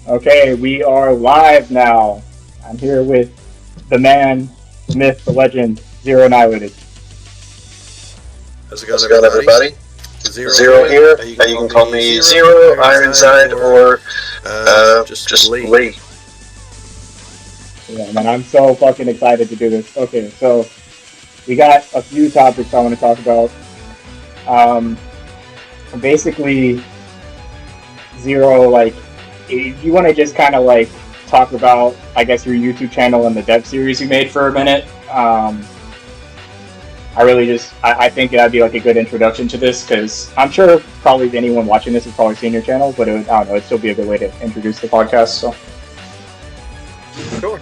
Okay, we are live now. I'm here with the man, the myth, the legend, Zero Annihilated. How's it going, everybody? Zero here. You can call me Zero, Ironside, or just Lee. Yeah, man, I'm so fucking excited to do this. Okay, so we got a few topics I want to talk about. Basically, Zero, like, if you want to just kind of like talk about, I guess, your YouTube channel and the dev series you made for a minute. I think that'd be like a good introduction to this because I'm sure probably anyone watching this has probably seen your channel, but I don't know, it'd still be a good way to introduce the podcast. So, Sure.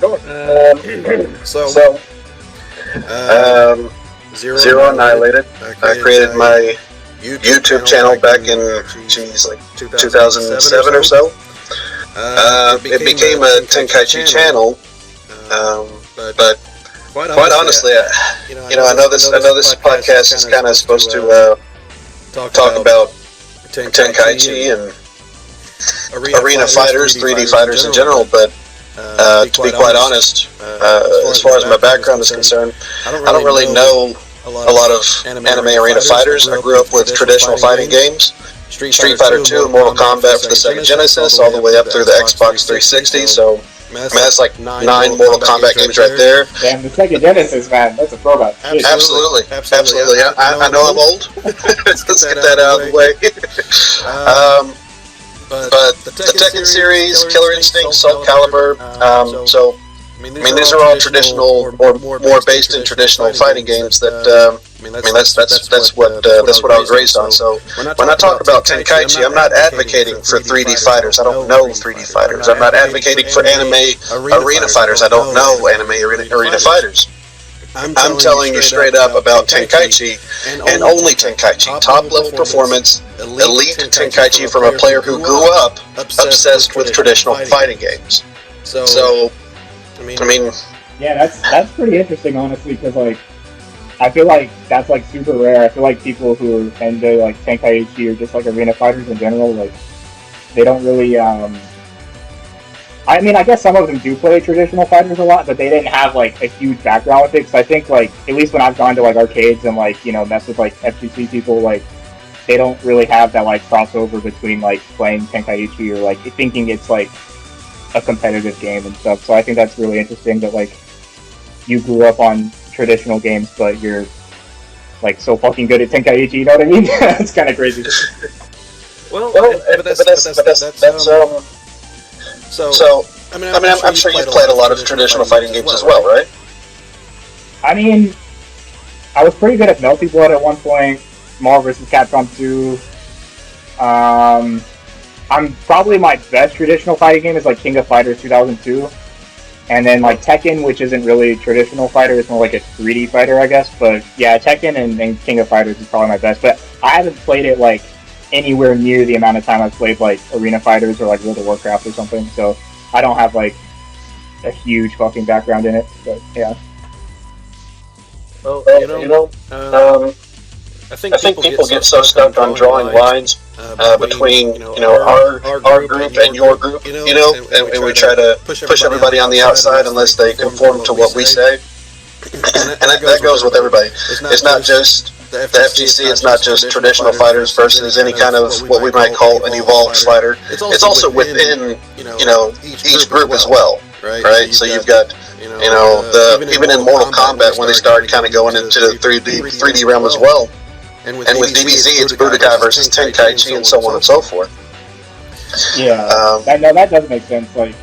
Zero Annihilated. I created my YouTube channel back in, like 2007 or so. It became a Tenkaichi channal, but quite honestly, I know this podcast is kind of supposed to talk about Tenkaichi and arena fighters, 3D fighters in general, but to be quite honest, as far as my background is concerned, I don't really know a lot of anime arena fighters. I grew up with traditional fighting games. Street Fighter 2 and Mortal Kombat for the Sega Genesis, all the way up through the Xbox 360, so that's like 9 Mortal Kombat games right there. Damn, the Sega Genesis, man, that's a throwback. Absolutely. I know I'm old. Let's get that out of the way. But the Tekken series, Killer Instinct, Soul Calibur, so these are all traditional or more based in traditional fighting games. That's what I was raised on. So when I talk about Tenkaichi, I'm not advocating for 3D fighters. I don't know 3D fighters. I'm not advocating for anime arena fighters. I don't know anime arena fighters. I'm telling you straight up about Tenkaichi, and only Tenkaichi. Top level performance, elite Tenkaichi from a player who grew up obsessed with traditional fighting games. So, I mean, yeah, that's pretty interesting, honestly, because like I feel like that's like super rare. I feel like people who are into like Tenkaichi or just like arena fighters in general, like they don't really. I mean, I guess some of them do play traditional fighters a lot, but they didn't have like a huge background with it. Because I think like at least when I've gone to like arcades and like mess with like FGC people, like they don't really have that like crossover between like playing Tenkaichi or like thinking it's like a competitive game and stuff. So I think that's really interesting that like you grew up on traditional games, but you're like so fucking good at Tenkaichi. You know what I mean? It's kind of crazy. But that's So I mean, I'm sure you've played a lot of traditional fighting games as well, right? I mean, I was pretty good at Melty Blood at one point. Marvel vs. Capcom 2. I'm probably my best traditional fighting game is like King of Fighters 2002. And then like Tekken, which isn't really a traditional fighter, it's more like a 3D fighter, I guess. But yeah, Tekken and King of Fighters is probably my best. But I haven't played it like anywhere near the amount of time I've played like Arena Fighters or like World of Warcraft or something. So I don't have like a huge fucking background in it. But yeah. Well, I think people get so stuck on drawing lines between our group and your group, and we try to push everybody on the outside unless they conform to what we say, and that goes with everybody. It's not just the FGC, it's not just traditional fighters versus any kind of what we might call an evolved fighter. It's also within each group as well, right? So you've got even in Mortal Kombat when they started kind of going into the 3D realm as well. And with DBZ, it's Budokai versus Tenkaichi and so on and so forth. Yeah, that does make sense. Like,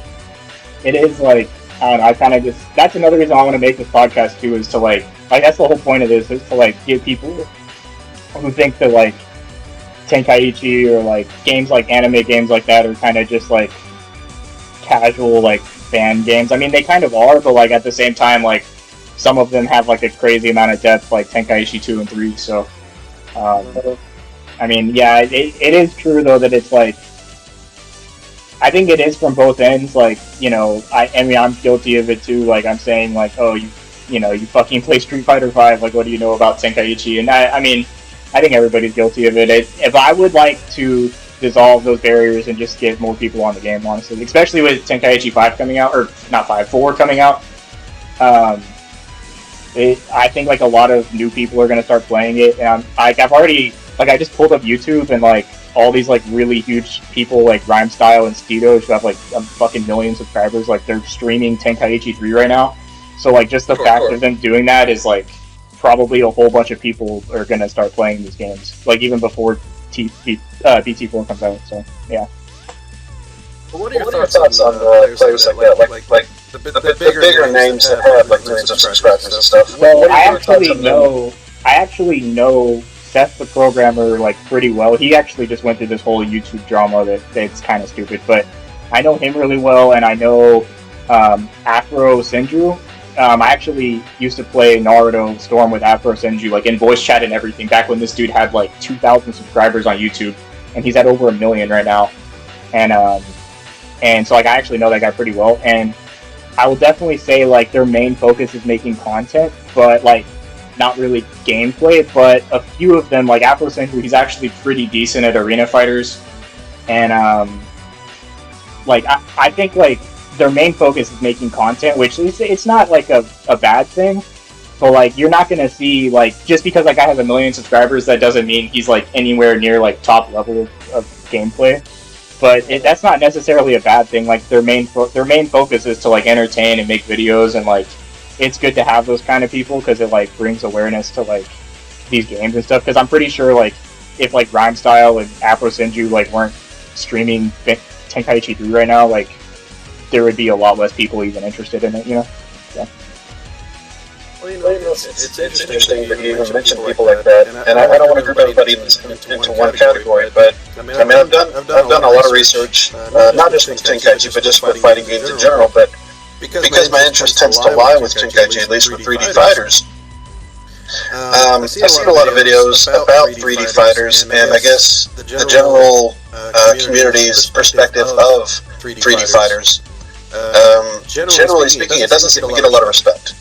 it is like, I don't know, I kind of just, that's another reason I want to make this podcast too, is to like that's the whole point of this, is to like give people who think that like Tenkaichi or like games like anime games like that are kind of just like casual like fan games. I mean, they kind of are, but like at the same time, like some of them have like a crazy amount of depth, like Tenkaichi 2 and 3, so I mean, yeah, it is true though that it's like, I think it is from both ends. Like, I mean, I'm guilty of it too. Like, I'm saying like, oh, you fucking play Street Fighter 5. Like, what do you know about Tenkaichi? And I mean, I think everybody's guilty of it. If I would like to dissolve those barriers and just get more people on the game, honestly. Especially with Tenkaichi 5 coming out, or not 5, 4 coming out. I think like a lot of new people are going to start playing it, and I've already, like, I just pulled up YouTube, and like all these like really huge people like Rhymestyle and Steedo who have like a fucking million subscribers, like they're streaming Tenkaichi 3 right now. So like just the fact of them doing that is like probably a whole bunch of people are going to start playing these games, like even before BT4 comes out. So yeah. Well, what are your thoughts on players like that, like the bigger names that have like millions of subscribers and stuff? Well, I actually know Seth the programmer like pretty well. He actually just went through this whole YouTube drama that's kind of stupid, but I know him really well, and I know Afro Senju. I actually used to play Naruto Storm with Afro Senju, like in voice chat and everything, back when this dude had like 2,000 subscribers on YouTube, and he's at over 1 million right now. And so like I actually know that guy pretty well, and I will definitely say like their main focus is making content, but like not really gameplay. But a few of them, like Afro Senju, he's actually pretty decent at arena fighters, and like I think like their main focus is making content, which is, it's not like a bad thing, but like you're not gonna see, like, just because like I have 1 million subscribers, that doesn't mean he's like anywhere near like top level of gameplay. But that's not necessarily a bad thing. Like their main focus is to like entertain and make videos, and like it's good to have those kind of people because it like brings awareness to like these games and stuff. Because I'm pretty sure like if like Rhymestyle and Afro Senju like weren't streaming Tenkaichi 3 right now, like there would be a lot less people even interested in it, you know? So. Well, it's interesting that you even mention people like that, and I don't want to group everybody into one category, but I mean I've done a lot of research, not just with Tenkaichi, but just with fighting games in general. But because my interest tends to lie with Tenkaichi, at least with 3D fighters, I've seen a lot of videos about 3D fighters, and I guess the general community's perspective of 3D fighters. Generally speaking, it doesn't seem to get a lot of respect.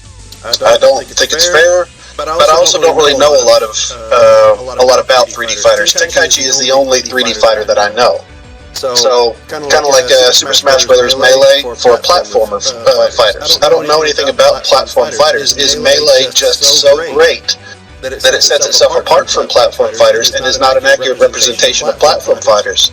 I don't think it's fair, but I also don't really know a lot about 3D fighters. Tenkaichi is the only 3D fighter that I know. So kind of like Super Smash Bros. Melee for platformer fighters. I don't know anything about platform fighters. Is Melee just so great that it sets itself apart from platform fighters and is not an accurate representation of platform fighters?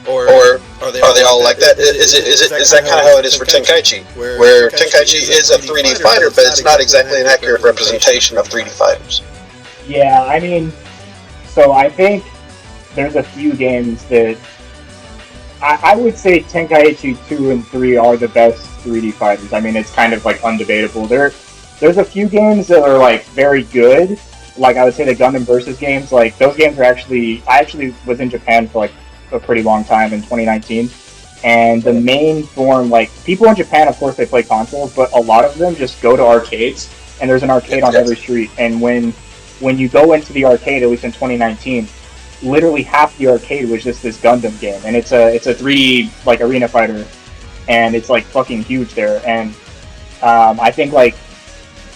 Or are they all like that? Is that kind of how it is for Tenkaichi? Where Tenkaichi is a 3D fighter, but it's not exactly an accurate representation of 3D fighters. Yeah, I mean, so I think there's a few games that I would say Tenkaichi 2 and 3 are the best 3D fighters. I mean, it's kind of like undebatable. There's a few games that are like very good. Like I would say the Gundam Versus games, like those games are I actually was in Japan for like a pretty long time in 2019, and the main form, like people in Japan, of course they play consoles, but a lot of them just go to arcades, and there's an arcade on every street. And when you go into the arcade, at least in 2019, literally half the arcade was just this Gundam game, and it's a 3D like arena fighter, and it's like fucking huge there. And I think like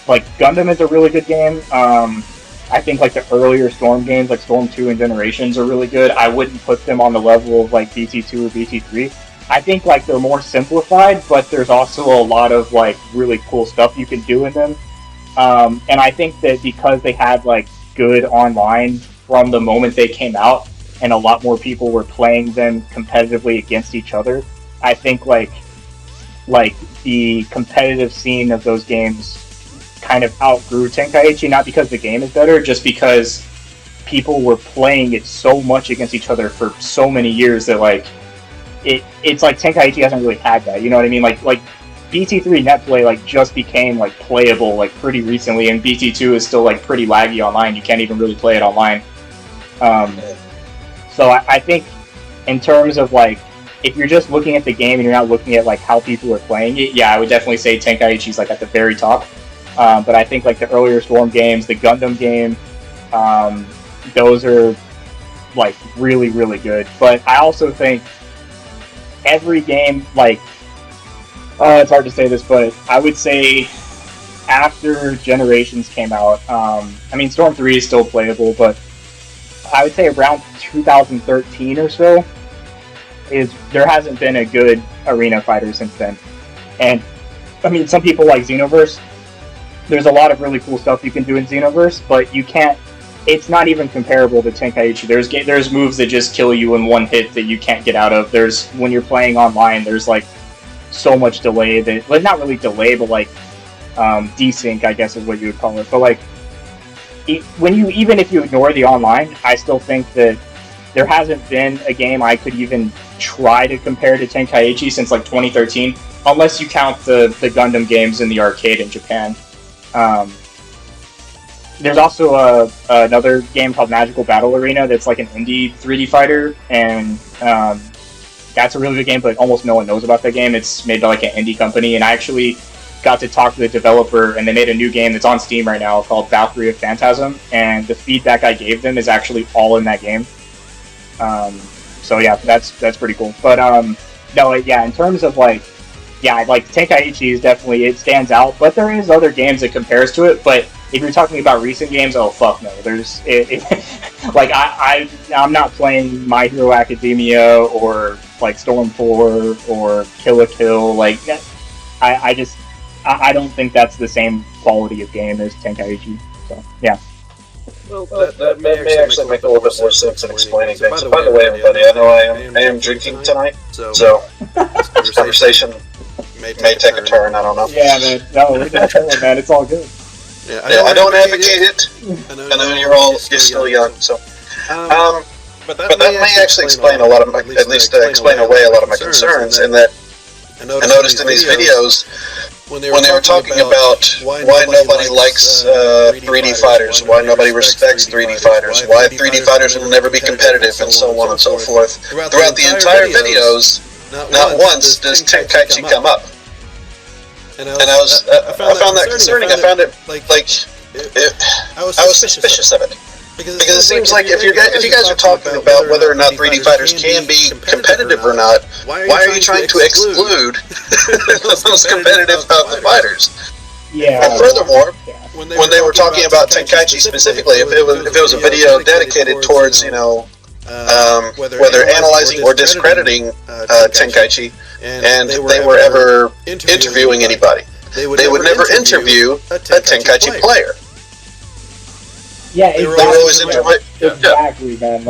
Gundam is a really good game. I think like the earlier Storm games, like Storm 2 and Generations, are really good. I wouldn't put them on the level of like BT2 or BT3. I think like they're more simplified, but there's also a lot of like really cool stuff you can do in them. And I think that because they had like good online from the moment they came out, and a lot more people were playing them competitively against each other, I think like the competitive scene of those games kind of outgrew Tenkaichi, not because the game is better, just because people were playing it so much against each other for so many years that like it's like Tenkaichi hasn't really had that, you know what I mean? Like BT3 net play like just became like playable like pretty recently, and BT2 is still like pretty laggy online. You can't even really play it online. So I think in terms of like, if you're just looking at the game and you're not looking at like how people are playing it, yeah, I would definitely say Tenkaichi's like at the very top. But I think like the earlier Storm games, the Gundam game, those are like really, really good. But I also think every game, like, it's hard to say this, but I would say after Generations came out, I mean, Storm 3 is still playable, but I would say around 2013 or so, there hasn't been a good arena fighter since then. And I mean, some people like Xenoverse. There's a lot of really cool stuff you can do in Xenoverse, but you can't. It's not even comparable to Tenkaichi. There's moves that just kill you in one hit that you can't get out of. There's when you're playing online, there's like so much delay that, well, not really delay, but like desync, I guess is what you would call it. But like even if you ignore the online, I still think that there hasn't been a game I could even try to compare to Tenkaichi since like 2013, unless you count the Gundam games in the arcade in Japan. There's also another game called Magical Battle Arena that's like an indie 3D fighter, and that's a really good game, but almost no one knows about that game. It's made by like an indie company, and I actually got to talk to the developer, and they made a new game that's on Steam right now called Valkyrie and Phantasm, and the feedback I gave them is actually all in that game. So yeah, that's pretty cool. But no, yeah, in terms of like Tenkaichi is definitely, it stands out, but there is other games that compares to it. But if you're talking about recent games, oh fuck no, there's like I'm not playing My Hero Academia or like Storm 4 or Kill la Kill. Like I don't think that's the same quality of game as Tenkaichi. So yeah. Well, that may actually make a little bit more sense in explaining things. By the way, everybody, I know I am drinking tonight, so this conversation may take a turn. I don't know. Yeah, man. No, we're just chilling, man. It's all good. Yeah, I don't advocate it. I know you're still young, so. But that may actually explain a lot of my, at least explain away a lot of my concerns, in that I noticed in these videos when they were talking about why nobody likes 3D fighters, why nobody respects 3D fighters, why 3D fighters will never be competitive, and so on and so forth. Throughout the entire videos, not once does Tenkaichi come up. And I found that concerning. I found it I was suspicious of it. Because it seems like if you guys are talking about whether or not 3D fighters can be competitive or not, why are you trying to exclude the most competitive of the fighters? Yeah. And furthermore, when they were talking about Tenkaichi specifically, if it was a video dedicated towards, whether analyzing or discrediting Tenkaichi, and they were ever interviewing anybody, they would never interview a Tenkaichi player. Yeah, exactly. Man.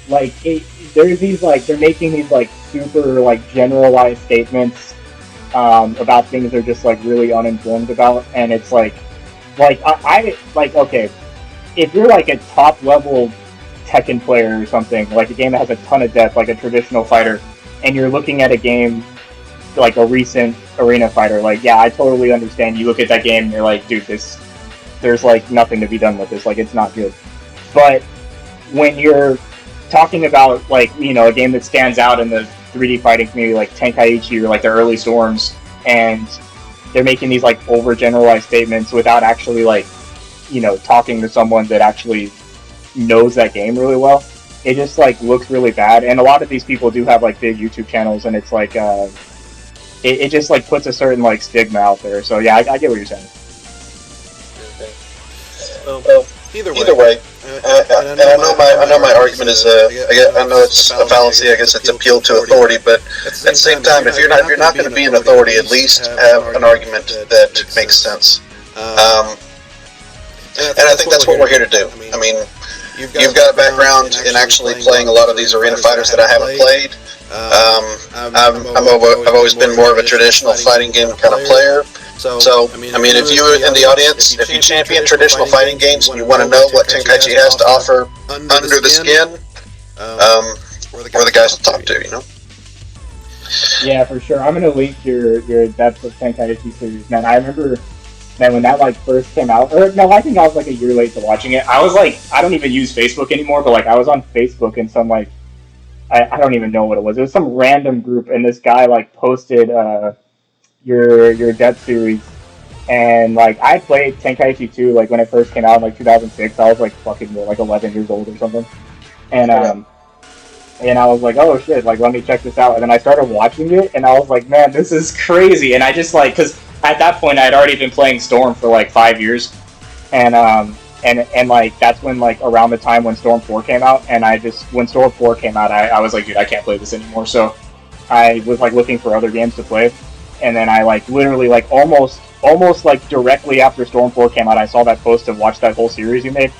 There's these they're making these super generalized statements about things they're just really uninformed about, and it's okay, if you're a top level Tekken player or something, like a game that has a ton of depth, like a traditional fighter, and you're looking at a game like a recent arena fighter, I totally understand. You look at that game and you're like, dude, there's nothing to be done with this, it's not good. But when you're talking about a game that stands out in the 3D fighting community, like Tenkaichi or the early Storms, and they're making these overgeneralized statements without actually talking to someone that actually knows that game really well, it just looks really bad. And a lot of these people do have big YouTube channels, and it's it just puts a certain stigma out there. So yeah, I get what you're saying. Well, either way, and I know my argument is I know it's a fallacy. I guess it's appeal to authority, but at the same time, if you're not going to be an authority, at least have an argument that makes sense. And I think that's what we're here to do. I mean, you've got a background in actually playing a lot of these arena fighters that I haven't played. I've always been more of a traditional fighting game kind of player. So, I mean, if you in the audience, if you champion traditional fighting games and you want to know what Tenkaichi has to offer under the skin, we're the guys to talk to, Yeah, for sure. I'm going to link your Depth of Tenkaichi series, man. I remember, man, when that first came out, or no, I think I was a year late to watching it. I was I don't even use Facebook anymore, but I was on Facebook and some I don't even know what it was. It was some random group, and this guy posted your Depth series, and I played Tenkaichi 2 when it first came out in 2006. I was fucking 11 years old or something, and and I was oh shit, let me check this out. And then I started watching it, and I was man, this is crazy. And I just because at that point I had already been playing Storm for 5 years, and and like that's when like around the time when Storm 4 came out, and when Storm 4 came out, I was like, dude, I can't play this anymore. So I was like looking for other games to play, and then I like literally like almost like directly after Storm 4 came out, I saw that post and watched that whole series you made,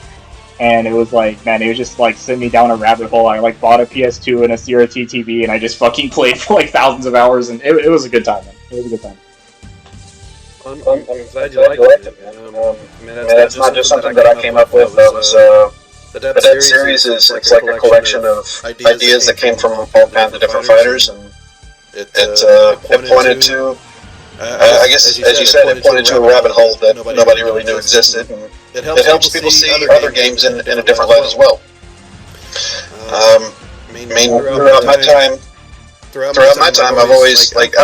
and it was like, man, it was just like sent me down a rabbit hole. I like bought a PS2 and a CRT TV, and I just fucking played for like thousands of hours, and it was a good time, man. It was a good time. I'm glad you liked it. I mean, that's not just something that I came up with. That was the Dead series is it's like a collection of ideas that came from all kinds of different fighters, and it pointed to, I guess, as you said, it pointed to a rabbit hole that nobody really knew existed, and it helps people see other games in a different light as well. I mean, throughout my time, I've always like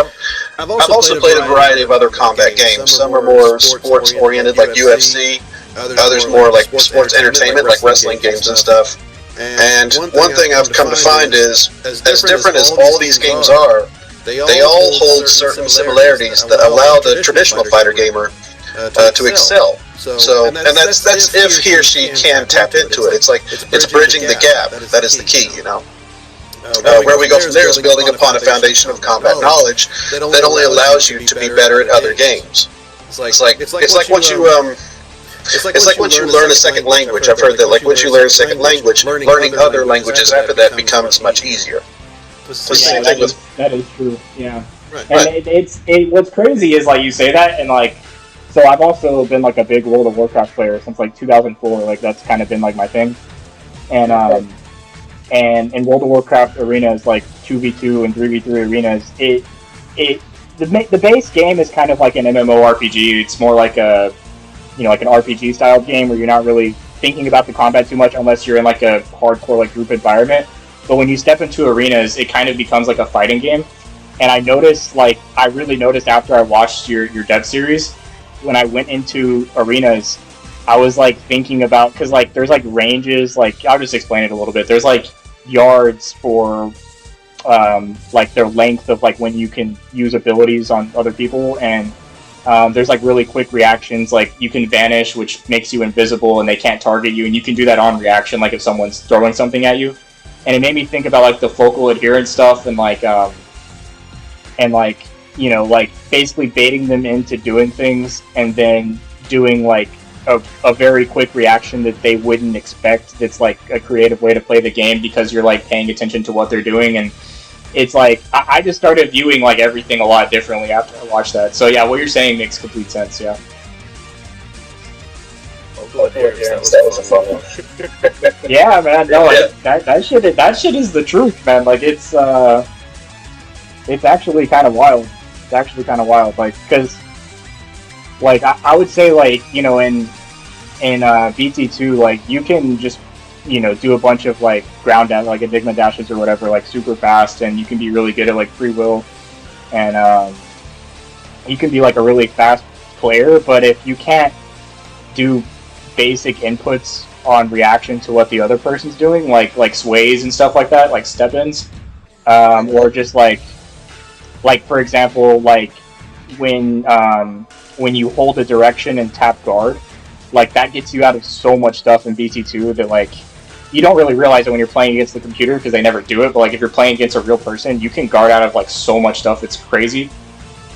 I've also played a variety of other combat games. Some are more sports oriented, like UFC. Others more like sports entertainment, like wrestling games and stuff. And one thing I've come to find is, as different as all these games are, they all hold certain similarities that allow the traditional fighter gamer to excel. So, and that's if he or she can tap into it. It's like it's bridging the gap. That is the key, you know. Where we go from there is building upon a foundation of combat knowledge that only allows you to be better at other games. It's like once you learn a second language. I've heard that like once you learn a second language, learning other languages after that becomes much easier. Yeah, that is true. Yeah, and what's crazy is like you say that, and like, so I've also been like a big World of Warcraft player since like 2004. Like that's kind of been like my thing, and in World of Warcraft arenas, like 2v2 and 3v3 arenas, the base game is kind of like an MMORPG. It's more like a, you know, like an RPG style game where you're not really thinking about the combat too much unless you're in like a hardcore like group environment. But when you step into arenas, it kind of becomes like a fighting game. And I really noticed after I watched your dev series, when I went into arenas, I was like thinking about, because like there's like ranges, like I'll just explain it a little bit. There's like yards for like their length of like when you can use abilities on other people, and there's like really quick reactions, like you can vanish, which makes you invisible and they can't target you, and you can do that on reaction, like if someone's throwing something at you. And it made me think about like the focal adherence stuff, and like you know, like basically baiting them into doing things and then doing like a very quick reaction that they wouldn't expect. That's like a creative way to play the game because you're like paying attention to what they're doing. And it's like I just started viewing like everything a lot differently after I watched that. So yeah, what you're saying makes complete sense. Yeah. That was a fun one. Yeah, man. No, that shit is the truth, man. Like it's actually kind of wild. It's actually kind of wild, like, because like I would say, like, you know, in BT2, like you can just, you know, do a bunch of like ground dash, like Enigma dashes or whatever, like super fast, and you can be really good at like free will, and you can be like a really fast player. But if you can't do basic inputs on reaction to what the other person's doing, like sways and stuff like that, like step-ins, or just like for example, like when you hold a direction and tap guard, like that gets you out of so much stuff in BT2 that like you don't really realize it when you're playing against the computer because they never do it. But like if you're playing against a real person, you can guard out of like so much stuff. It's crazy,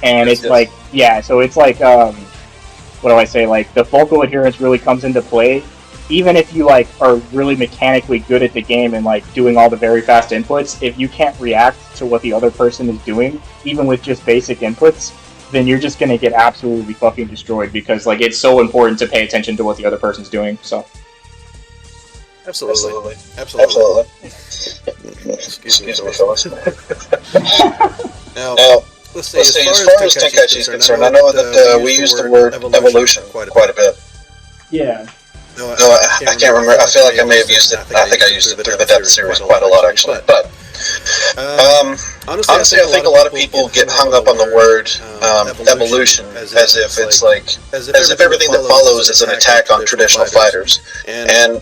and it's like, yeah. So it's like what do I say? Like the focal adherence really comes into play, even if you like are really mechanically good at the game and like doing all the very fast inputs. If you can't react to what the other person is doing, even with just basic inputs, then you're just gonna get absolutely fucking destroyed, because like it's so important to pay attention to what the other person's doing. So absolutely. Excuse me, fellas. Now, let's say as far as Tenkaichi is concerned, I know that we use the word evolution quite a bit. Yeah. No, I can't remember. I feel like I may have used it. I think I used it through the Depth series quite a lot, actually. But honestly, I think a lot of people get hung up on the word evolution as if it's like as if everything that follows is an attack on traditional fighters. And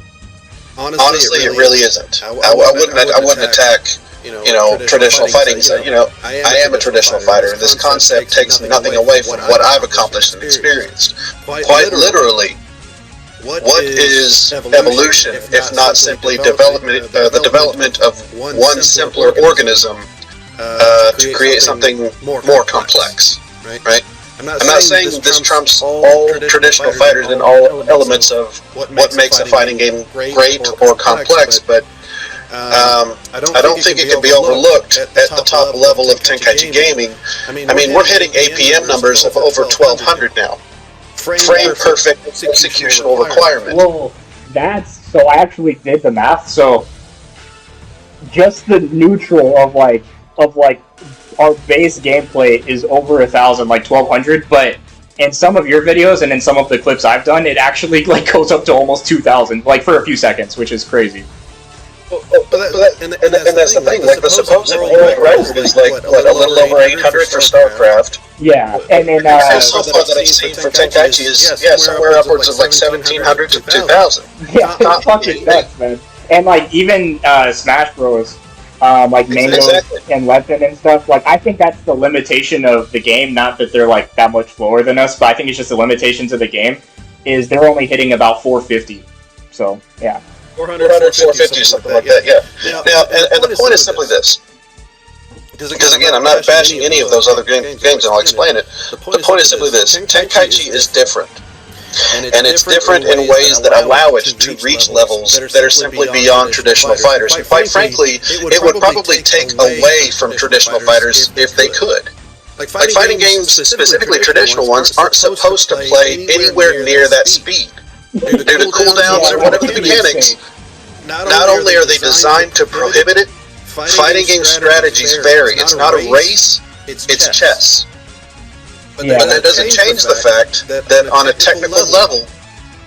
honestly, it really isn't. I wouldn't attack, you know, traditional fighting. You know, I am a traditional fighter, and this concept takes nothing away from what I've accomplished and experienced. Quite literally, what is evolution if not simply the development of one simpler organism to create something more complex, right? I'm not saying this trumps all traditional fighters and all elements of what makes a fighting game great or complex, but I don't think it can be overlooked at the top level of Tenkaichi gaming. I mean, we're hitting APM numbers of over 1,200 now. Frame perfect executional requirement. Well, so I actually did the math. So just the neutral of our base gameplay is over 1,000, like 1,200. But in some of your videos and in some of the clips I've done, it actually goes up to almost 2,000, for a few seconds, which is crazy. And that's the thing. The supposed world record is a little over 800 for StarCraft. Yeah, and then so far that I've seen for Tenkaichi is somewhere upwards of 1,700 to 2,000. Yeah, it's fucking nuts, man. And even Smash Bros. Mango and Lepton and stuff. I think that's the limitation of the game. Not that they're that much slower than us, but I think it's just the limitations of the game. Is they're only hitting about 450. So yeah. 400, 450, something like that, yeah. Now, and the point is simply this. Because again, I'm not bashing any of those other games, and I'll explain it. The point is simply this. Tenkaichi is different. And it's different in ways that allow it to reach levels that are simply beyond traditional fighters. And quite frankly, it would probably take away from traditional fighters if they could. Fighting games, specifically traditional ones, aren't supposed to play anywhere near that speed. Due to cooldowns or whatever the mechanics, not only are they designed to prohibit it, fighting game strategies vary. It's not a race, it's chess. But that doesn't change the fact that on a technical level,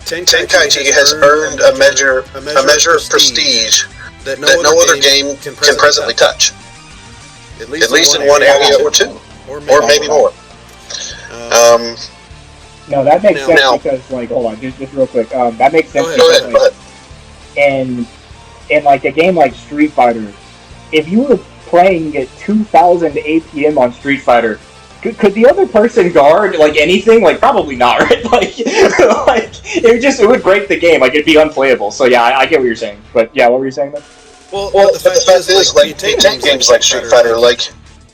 Tenkaichi has earned a measure of prestige that no other game can presently touch. At least in one area or two, or maybe more. No, that makes sense because, hold on, just real quick. That makes sense because, in a game like Street Fighter, if you were playing at 2,000 APM on Street Fighter, could the other person guard anything? Probably not, right? It would break the game. It'd be unplayable. So yeah, I get what you're saying. But yeah, what were you saying then? Well, the fact is, you take games like Street Fighter,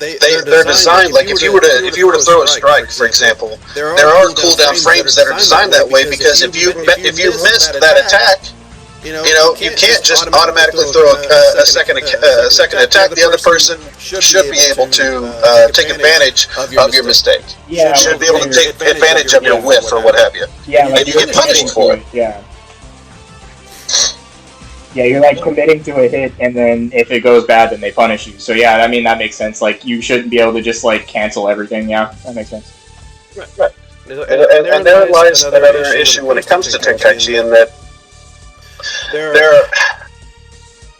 they're designed if you were to throw a strike, for example, there are cooldown frames that are designed that way because if you missed that attack, you can't just automatically throw a second attack. The other person should be able to take advantage of your mistake. Yeah, should be able to take advantage of your whiff or what have you. Yeah, and you get punished for it. Yeah. Yeah, you're committing to a hit, and then if it goes bad, then they punish you. So yeah, that makes sense. You shouldn't be able to just cancel everything. Yeah, that makes sense. Right. And there lies another issue when it comes to Tenkaichi, in that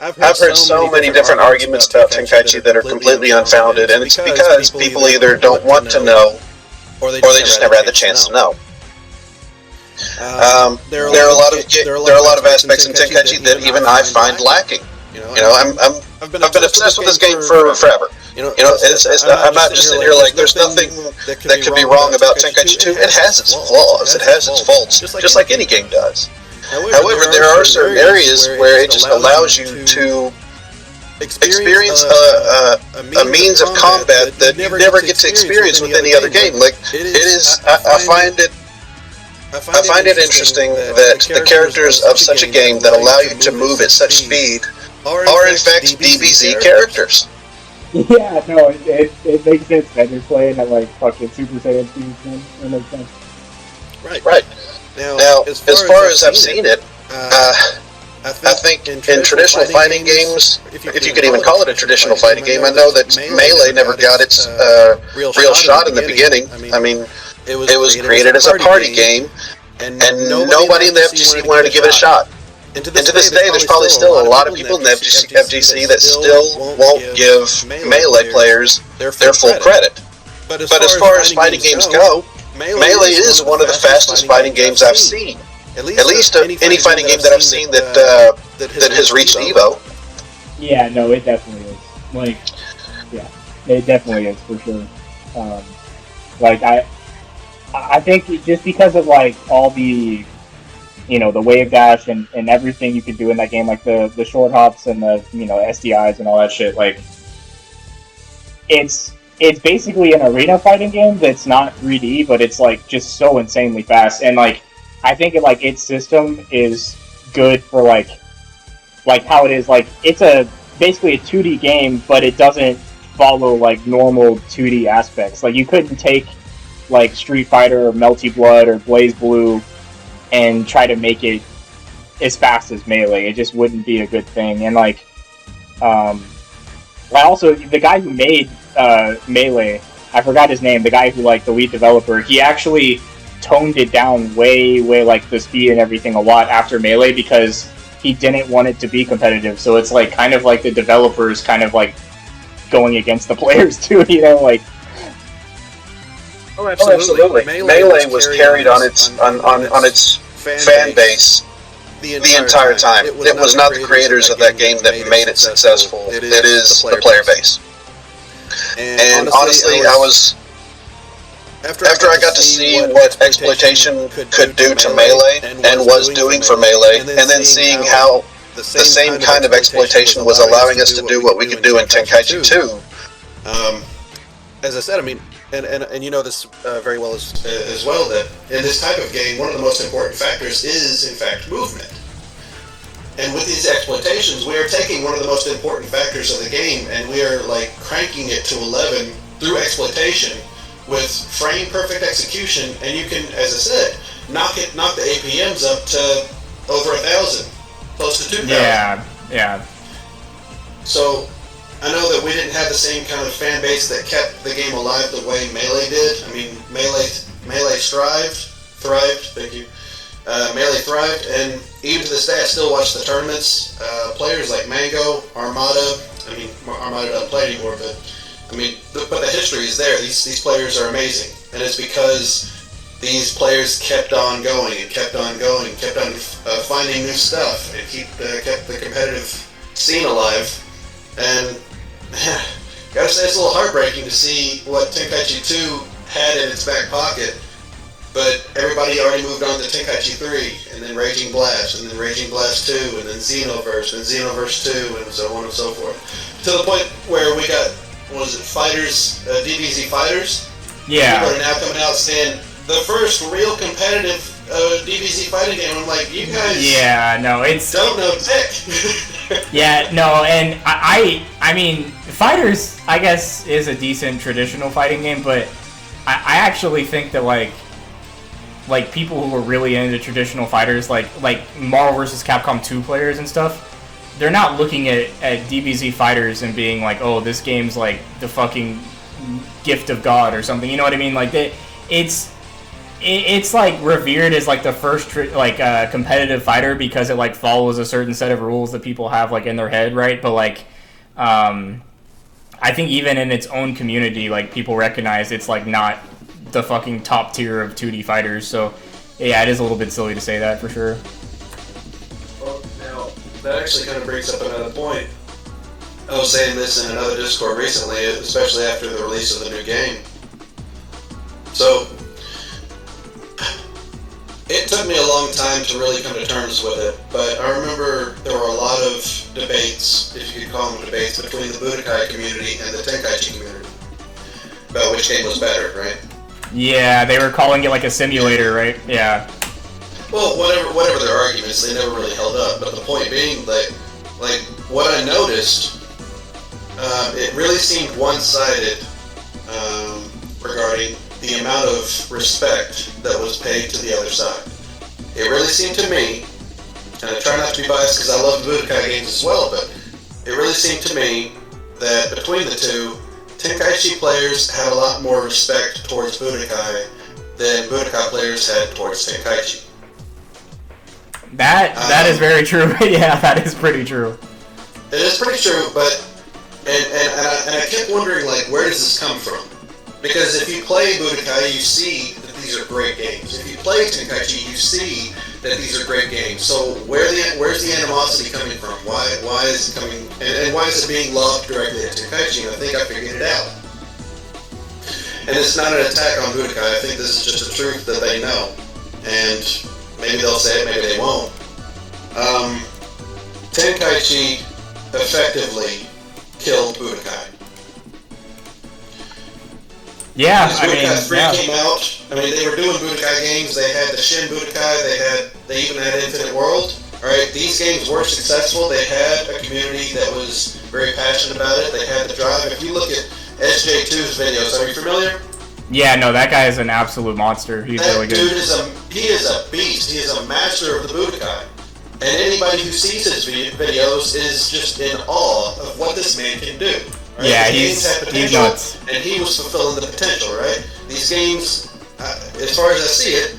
I've heard so many different arguments about Tenkaichi that are completely unfounded, and it's because people either don't want to know, or they just never had the chance to know. There are a lot of aspects in Tenkaichi that even I find lacking. I've been obsessed with this game for forever. I'm not just sitting here there's nothing that could be wrong about Tenkaichi 2. It has its flaws, it has its faults, just like any game does. However, there are certain areas where it just allows you to experience a means of combat that you never get to experience with any other game. I find it interesting that the characters of such a game that allow you to move at such speed are in fact DBZ characters. Yeah, no, it makes sense that you're playing at fucking Super Saiyan speed. It makes sense. Right. Now, as far as I've seen it, I think in traditional fighting games, if you could even call it a traditional fighting game, I know that Melee never got its real shot in the beginning. It was created as a party game, and nobody in the FGC wanted to give it a shot. And to this day, there's probably still a lot of people in the FGC that still won't give Melee players their full credit. But as far as fighting games go, Melee is one of the fastest fighting games I've seen. At least any fighting game that I've seen that has reached Evo. Yeah, no, it definitely is. It definitely is for sure. I think just because of all the the wave dash and everything you could do in that game, like the short hops and the SDIs and all that shit. Like it's basically an arena fighting game that's not 3D, but it's like just so insanely fast. And like I think its system is good for like how it is. Like it's basically a 2D game, but it doesn't follow like normal 2D aspects. Like you couldn't take like Street Fighter or Melty Blood or Blaze Blue and try to make it as fast as Melee. It just wouldn't be a good thing. And like also the guy who made Melee, I forgot his name, the guy who like the lead developer, he actually toned it down way like the speed and everything a lot after Melee because he didn't want it to be competitive. So it's like kind of like the developers kind of like going against the players too, like. Oh, absolutely. Melee was carried on its fan base the entire time. It was not the creators of that game that made it successful. It is the player base. And honestly, I was after I got to see what exploitation could do to Melee and was doing for Melee, and then seeing how the same kind of exploitation was allowing us to do what we could do in Tenkaichi 2. As I said, I mean, and you know this very well as well, that in this type of game, one of the most important factors is, in fact, movement. And with these exploitations, we are taking one of the most important factors of the game, and we are like cranking it to 11 through exploitation with frame-perfect execution, and you can, as I said, knock the APMs up to over 1,000, close to 2,000. Yeah. So I know that we didn't have the same kind of fan base that kept the game alive the way Melee did. I mean, Melee thrived. Thank you. Melee thrived, and even to this day, I still watch the tournaments. Players like Mango, Armada. I mean, Armada doesn't play anymore, but I mean, but the history is there. These players are amazing, and it's because these players kept on going and kept on going, kept on finding new stuff, and kept the competitive scene alive. And gotta say, it's a little heartbreaking to see what Tenkaichi 2 had in its back pocket, but everybody already moved on to Tenkaichi 3, and then Raging Blast, and then Raging Blast 2, and then Xenoverse, and Xenoverse 2, and so on and so forth. To the point where we got, Fighters, DBZ Fighters? Yeah. People are now coming out saying, the first real competitive DBZ fighting game. I'm like, you guys don't know dick. Yeah, no, and I mean, Fighters, I guess, is a decent traditional fighting game, but I actually think that like people who are really into traditional fighters, like Marvel vs. Capcom 2 players and stuff, they're not looking at DBZ Fighters and being like, oh, this game's like the fucking gift of God or something. You know what I mean? Like it's like revered as like the first competitive fighter because it like follows a certain set of rules that people have like in their head, right? But like I think even in its own community, like people recognize it's like not the fucking top tier of 2D fighters. So yeah, it is a little bit silly to say that for sure. Well, now that actually kind of brings up another point. I was saying this in another Discord recently, especially after the release of the new game. So it took me a long time to really come to terms with it, but I remember there were a lot of debates, if you could call them debates, between the Budokai community and the Tenkaichi community about which game was better, right? Yeah, they were calling it like a simulator, right? Yeah. Well, whatever their arguments, they never really held up. But the point being that, like what I noticed, it really seemed one-sided regarding the amount of respect that was paid to the other side. It really seemed to me, and I try not to be biased because I love Budokai games as well, but it really seemed to me that between the two, Tenkaichi players had a lot more respect towards Budokai than Budokai players had towards Tenkaichi. That is very true. Yeah, that is pretty true. It is pretty true, but and I kept wondering, like, where does this come from? Because if you play Budokai, you see that these are great games. If you play Tenkaichi, you see that these are great games. So where's the animosity coming from? Why is it coming? And why is it being lobbed directly at Tenkaichi? And I think I figured it out. And it's not an attack on Budokai. I think this is just the truth that they know. And maybe they'll say it, maybe they won't. Tenkaichi effectively killed Budokai. Yeah, Budokai 3 came out. I mean, they were doing Budokai games. They had the Shin Budokai. They even had Infinite World. All right, these games were successful. They had a community that was very passionate about it. They had the drive. If you look at SJ2's videos, are you familiar? Yeah, no, that guy is an absolute monster. He's really good. Dude is a beast. He is a master of the Budokai. And anybody who sees his videos is just in awe of what this man can do. Right? Yeah, he's nuts. And he was fulfilling the potential, right? These games, as far as I see it,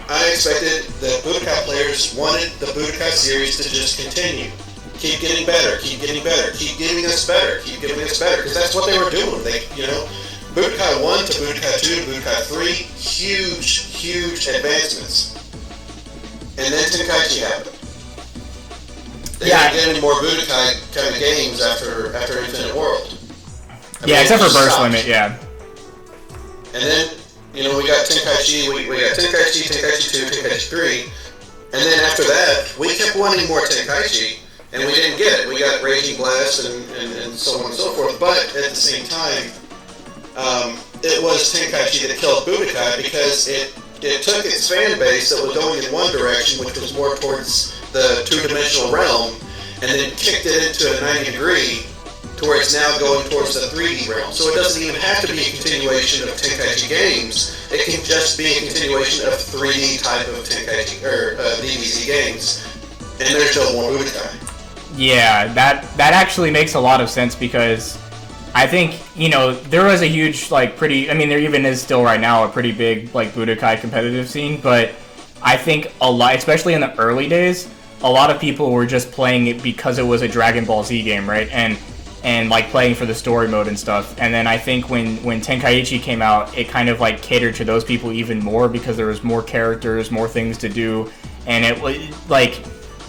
I expected the Budokai players wanted the Budokai series to just continue. Keep getting better, keep getting better, keep giving us better, keep giving us better, because that's what they were doing. Budokai 1 to Budokai 2 to Budokai 3, huge advancements. And then Tenkaichi happened. They didn't get any more Budokai kind of games after Infinite World. Except for Burst Limit, yeah. And then, we got Tenkaichi, we got Tenkaichi 2, Tenkaichi 3, and then after that, we kept wanting more Tenkaichi, and we didn't get it. We got Raging Blast and so on and so forth, but at the same time, it was Tenkaichi that killed Budokai because it took its fan base that was going in one direction, which was more towards the two-dimensional realm, and then kicked it into a 90-degree to where it's now going towards the 3D realm. So it doesn't even have to be a continuation of Tenkaichi games. It can just be a continuation of 3D type of Tenkaichi or DBZ games, and there's no more Budokai. Yeah, that actually makes a lot of sense because I think, there was a huge, there even is still right now a pretty big, Budokai competitive scene, but I think a lot, especially in the early days, a lot of people were just playing it because it was a Dragon Ball Z game, right? And playing for the story mode and stuff. And then I think when Tenkaichi came out, it kind of catered to those people even more because there was more characters, more things to do, and it was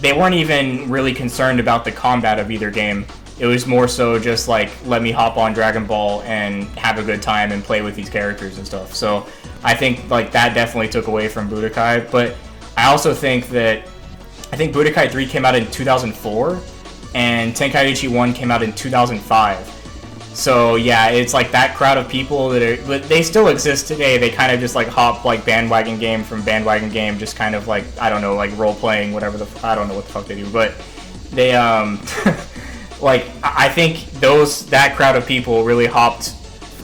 they weren't even really concerned about the combat of either game. It was more so just let me hop on Dragon Ball and have a good time and play with these characters and stuff. So I think that definitely took away from Budokai. But I also think Budokai 3 came out in 2004 and Tenkaichi 1 came out in 2005. So yeah, it's that crowd of people they still exist today. They kind of just hop bandwagon game from bandwagon game, just kind of I don't know, role playing, whatever I don't know what the fuck they do, but they I think that crowd of people really hopped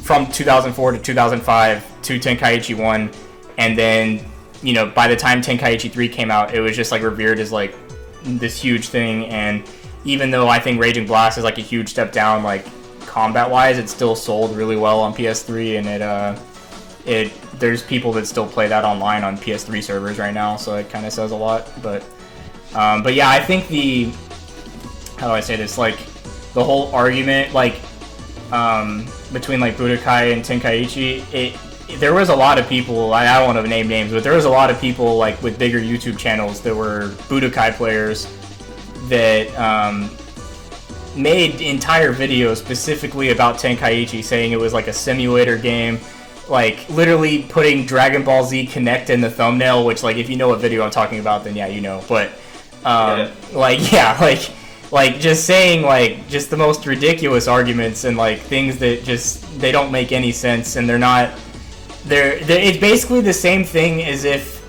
from 2004 to 2005 to Tenkaichi 1, and then by the time Tenkaichi 3 came out, it was just revered as this huge thing. And even though I think Raging Blast is a huge step down combat wise, it still sold really well on PS3, and there's people that still play that online on PS3 servers right now, so it kind of says a lot. But yeah, I think how do I say this, the whole argument between Budokai and Tenkaichi, there was a lot of people, I don't want to name names, but there was a lot of people with bigger YouTube channels that were Budokai players that made entire videos specifically about Tenkaichi, saying it was a simulator game, literally putting Dragon Ball Z Connect in the thumbnail, which if you know what video I'm talking about, then yeah, but just saying just the most ridiculous arguments and things that just they don't make any sense, and it's basically the same thing as if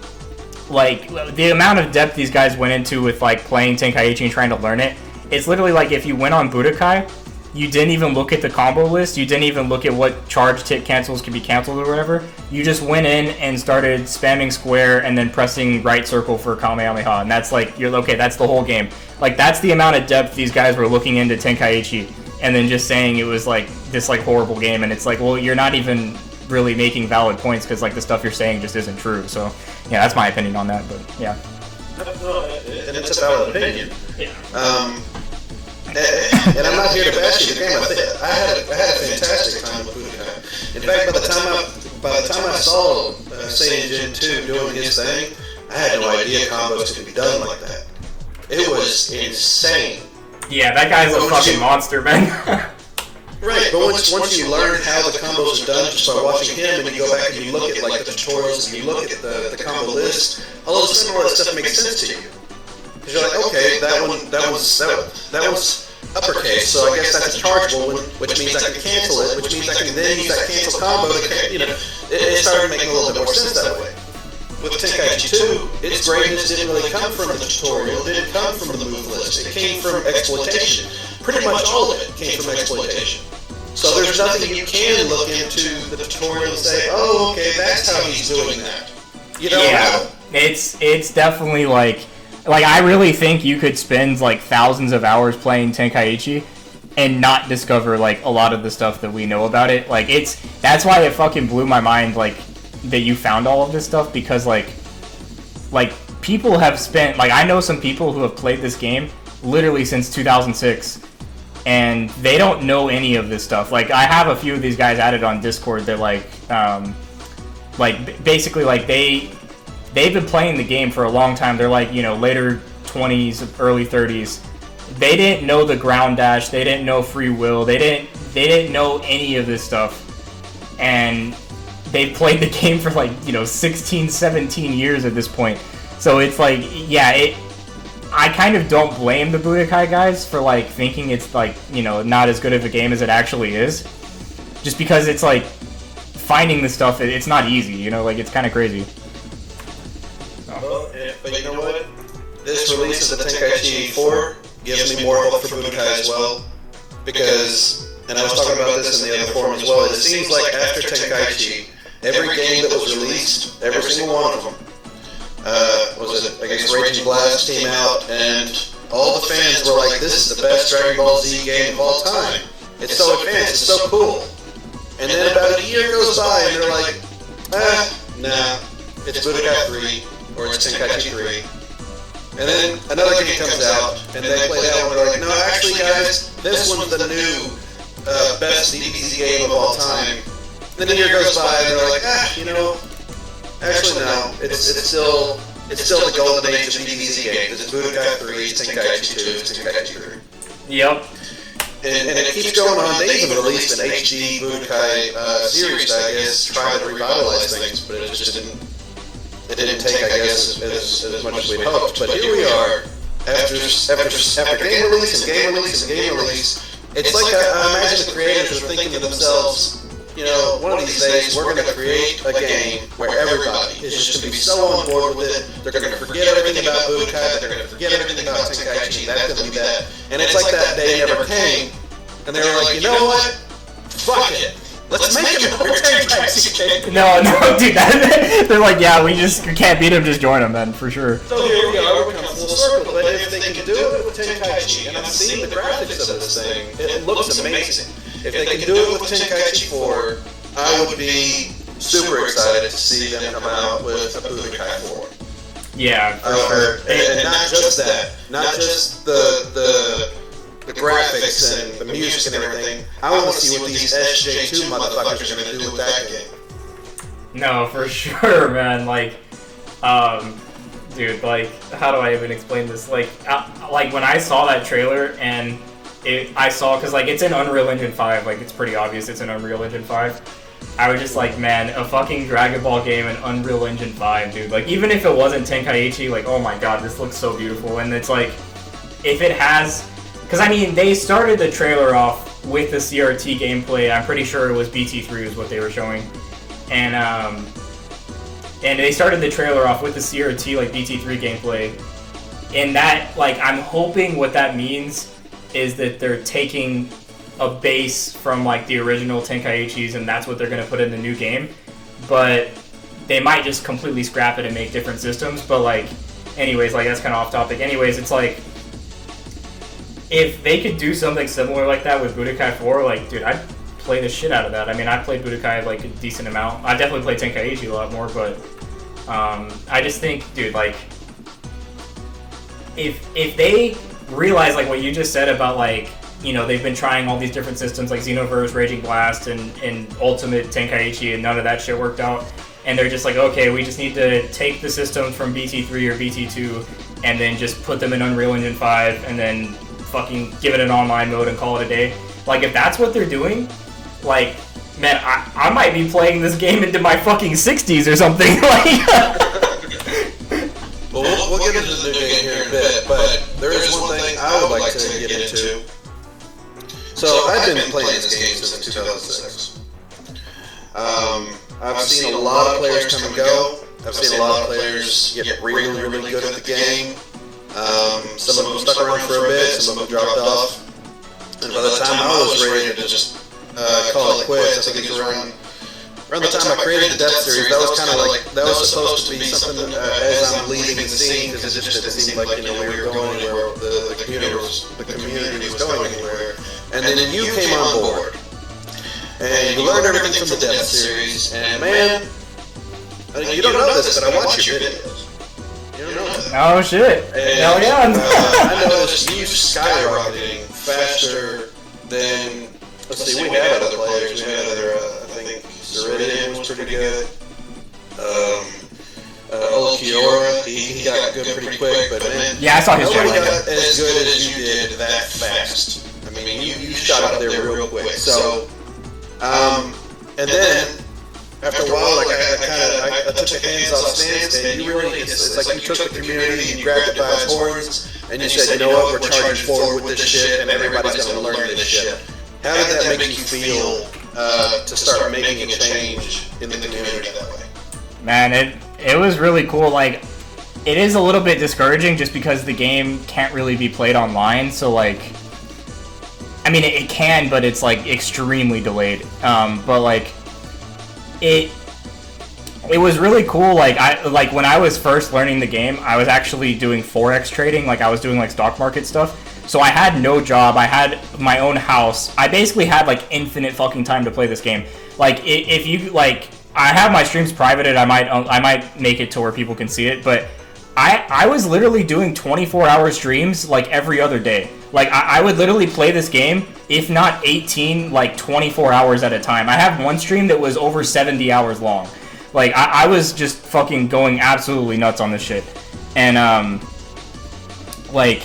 the amount of depth these guys went into with playing Tenkaichi and trying to learn it. It's literally if you went on Budokai, you didn't even look at the combo list, you didn't even look at what charge tick cancels could be canceled or whatever. You just went in and started spamming square and then pressing right circle for Kamehameha, and that's you're okay, that's the whole game. That's the amount of depth these guys were looking into Tenkaichi, and then just saying it was this horrible game, and it's well, you're not even really making valid points because the stuff you're saying just isn't true. So yeah, that's my opinion on that. But yeah, and it's a valid opinion. Yeah. And I'm not here to bash you the game. I had a fantastic time with Budokai. In fact, by the time I saw Saiyan Gen 2 doing his thing, I had no idea combos could be done like that. It was insane. Yeah, that guy's a fucking monster, man. Right, but once you learn how the combos are done just by watching him, and you go back and you look at like the tutorials and you look at the combo list, all of a sudden all that stuff makes sense to you. Because you're like, okay, that one's uppercase, so I guess that's a chargeable one, which means I can cancel it, which means I can then use that cancel combo to, it started making a little bit more sense that way. With Tenkaichi 2, its greatness didn't really come from the tutorial, it didn't come from the move list, it came from exploitation. Pretty much all of it came from exploitation. So there's nothing you can look into the tutorial and say, oh, okay, that's how he's doing that. You don't know. It's definitely like I really think you could spend like thousands of hours playing Tenkaichi and not discover like a lot of the stuff that we know about it. Like that's why it fucking blew my mind like that you found all of this stuff, because like people have spent, like I know some people who have played this game literally since 2006 and they don't know any of this stuff. Like I have a few of these guys added on Discord that basically like they've been playing the game for a long time. They're like, later 20s, early 30s. They didn't know the ground dash. They didn't know free will. They didn't know any of this stuff. And they played the game for 16, 17 years at this point. So it's like, I kind of don't blame the Budokai guys for thinking it's not as good of a game as it actually is. Just because it's finding the stuff, it's not easy, it's kind of crazy. Well, but you know what? This release of the Tenkaichi 4 gives me more hope for Budokai as well. Because, and I was talking about this in the other forum as well, it seems like after Tenkaichi, every game that was released, every single one of them, I guess Raging Blast came out, and all the fans were like, this is the best Dragon Ball Z game of all time. It's so advanced, it's so cool. And then about a year goes by, and they're like, nah, it's Budokai 3. Or it's Tenkaichi 3. And then another game comes out, and they play that one, and they're like, no, actually, guys, this one's the new best DBZ game of all time. Then a year goes by, and they're like, actually, no, it's still the golden age of DBZ games. It's Budokai 3, it's Tenkaichi 2, it's Tenkaichi 3. Yep. And it keeps going on. They even released an HD Budokai series, I guess, trying to revitalize things, but it just didn't take, I guess, as much as we'd hoped. But here we are, after game release and game release and game release. It's like I imagine the creators are thinking to themselves, one of these days we're going to create a game where everybody is just going to be so on board with it. They're going to forget everything about Budokai. They're going to forget everything about Tenkaichi. That's going to be that. And it's like that day never came. And they were like, you know what? Fuck it. Let's make him over Tenkaichi game. No, dude, they're like, we can't beat him, just join him then, for sure. So here we are, we're coming full circle, but if they can do it with Tenkaichi, and I've seen the graphics of this thing, it looks amazing. If they can do it with Tenkaichi 4, I would be super excited to see them come out with a Budokai 4. Yeah, for sure. And not just that, not just the graphics and the music and everything. I want to see what these SJ2 motherfuckers are going to do with that game. No, for sure, man. Dude, how do I even explain this? When I saw that trailer and I saw, because it's in Unreal Engine 5, it's pretty obvious it's in Unreal Engine 5. I was just like, man, a fucking Dragon Ball game in Unreal Engine 5, dude. Even if it wasn't Tenkaichi, oh my god, this looks so beautiful. And it's if it has... Because, they started the trailer off with the CRT gameplay. I'm pretty sure it was BT3 is what they were showing. And they started the trailer off with the CRT, BT3 gameplay. And that, I'm hoping what that means is that they're taking a base from, the original Tenkaichis, and that's what they're going to put in the new game. But they might just completely scrap it and make different systems. But, anyways, that's kind of off topic. Anyways, it's if they could do something similar like that with Budokai 4, dude, I'd play the shit out of that. I played Budokai a decent amount. I definitely played Tenkaichi a lot more, but I just think, dude, if they realize what you just said about they've been trying all these different systems like Xenoverse, Raging Blast, and Ultimate Tenkaichi, and none of that shit worked out, and they're just okay, we just need to take the systems from BT3 or BT2 and then just put them in Unreal Engine 5 and then fucking give it an online mode and call it a day. Like, if that's what they're doing, like, man, I might be playing this game into my fucking 60s or something. Well, we'll get into the new game here in a bit, but there is one thing I would like to get into. So, I've been playing this game since 2006. I've seen a lot of players come and go. I've seen a lot of players get really, really good at the game. Some of them stuck around for a bit, some of them dropped off. And by the time I was ready to just call it quits, I think it was around the time I created the Depth series. That was kind of like, that was supposed to be something as I'm leaving the scene, because it just didn't seem like, we were going anywhere, the community was going anywhere. And then you came on board. And you learned everything from the Depth series, and man, you don't know this, but I watch your videos. You don't know that. Oh shit! Hell yeah! I noticed you skyrocketing faster than. Let's see, we had other players. We had other. I think Ceridian was pretty good. Old Kiora, he got good pretty quick, but man, yeah, I saw his nobody channel. got as good as you did that fast. I mean, you shot up there real quick. So. And then after a while, like I took the hands off Stan's day. You really, it's like you took the community and you grabbed it by its horns, and you said, you know what, we're charging forward with this shit, and everybody's gonna learn this shit. How did that make you feel to start making a change in the community that way? Man, it was really cool. Like, it is a little bit discouraging just because the game can't really be played online. So like, I mean, it can, but it's like extremely delayed. But like, it was really cool. Like when I was first learning the game, I was actually doing forex trading. Like I was doing like stock market stuff. So I had no job. I had my own house. I basically had like infinite fucking time to play this game. Like if you like, I have my streams privated. I might make it to where people can see it, but I was literally doing 24-hour streams like every other day. Like I would literally play this game, if not 18, like 24 hours at a time. I have one stream that was over 70 hours long. Like I was just fucking going absolutely nuts on this shit. And like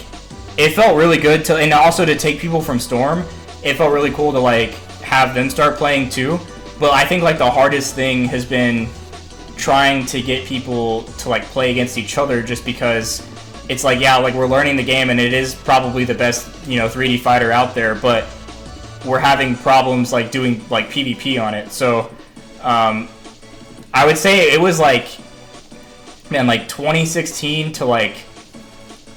it felt really good to, and also to take people from Storm, it felt really cool to like have them start playing too. But I think like the hardest thing has been trying to get people to like play against each other, just because it's like, yeah, like we're learning the game and it is probably the best, 3D fighter out there, but we're having problems like doing like PvP on it. So I would say it was like, man, like 2016 to like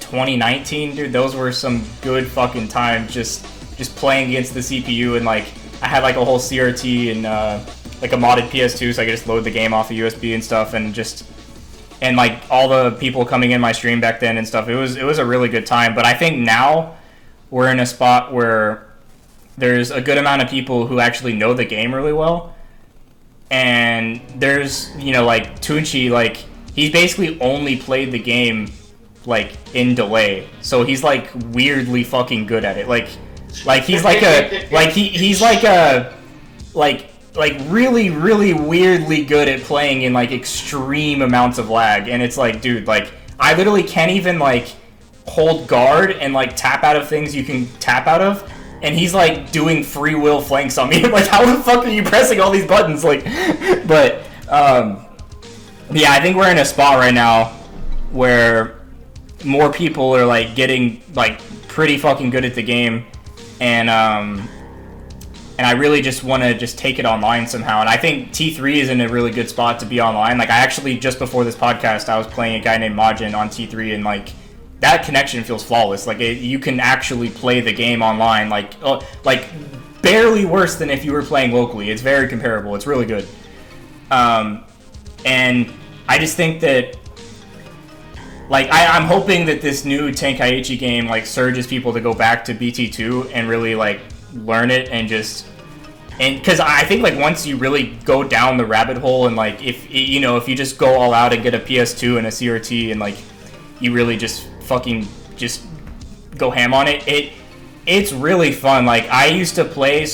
2019, dude, those were some good fucking times just playing against the CPU. And like I had like a whole CRT and like a modded PS2, so I could just load the game off of USB and stuff, and like all the people coming in my stream back then and stuff. It was a really good time. But I think now we're in a spot where there's a good amount of people who actually know the game really well, and there's like Tunechi, like he's basically only played the game like in delay, so he's like weirdly fucking good at it. Like he's like a he's like a like really, really weirdly good at playing in like extreme amounts of lag. And it's like, dude, like I literally can't even like hold guard and like tap out of things you can tap out of, and he's like doing free will flanks on me. Like, how the fuck are you pressing all these buttons? Like, but yeah, I think we're in a spot right now where more people are like getting like pretty fucking good at the game, and I really just want to just take it online somehow. And I think T3 is in a really good spot to be online. Like I actually, just before this podcast, I was playing a guy named Majin on T3, and like that connection feels flawless. Like you can actually play the game online, like barely worse than if you were playing locally. It's very comparable. It's really good. And I just think that like I'm hoping that this new Tenkaichi game like surges people to go back to BT2 and really like learn it, and because I think like once you really go down the rabbit hole, and like if you just go all out and get a PS2 and a CRT and like you really just fucking just go ham on it, it's really fun. Like I used to play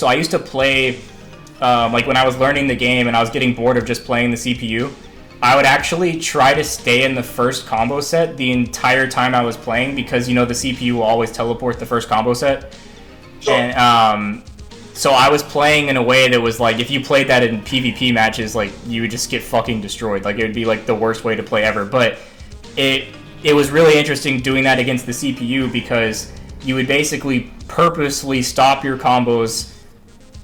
like when I was learning the game and I was getting bored of just playing the CPU, I would actually try to stay in the first combo set the entire time I was playing, because the CPU will always teleport the first combo set. Sure. So I was playing in a way that was like, if you played that in PvP matches, like, you would just get fucking destroyed. Like, it would be like the worst way to play ever. But it was really interesting doing that against the CPU, because you would basically purposely stop your combos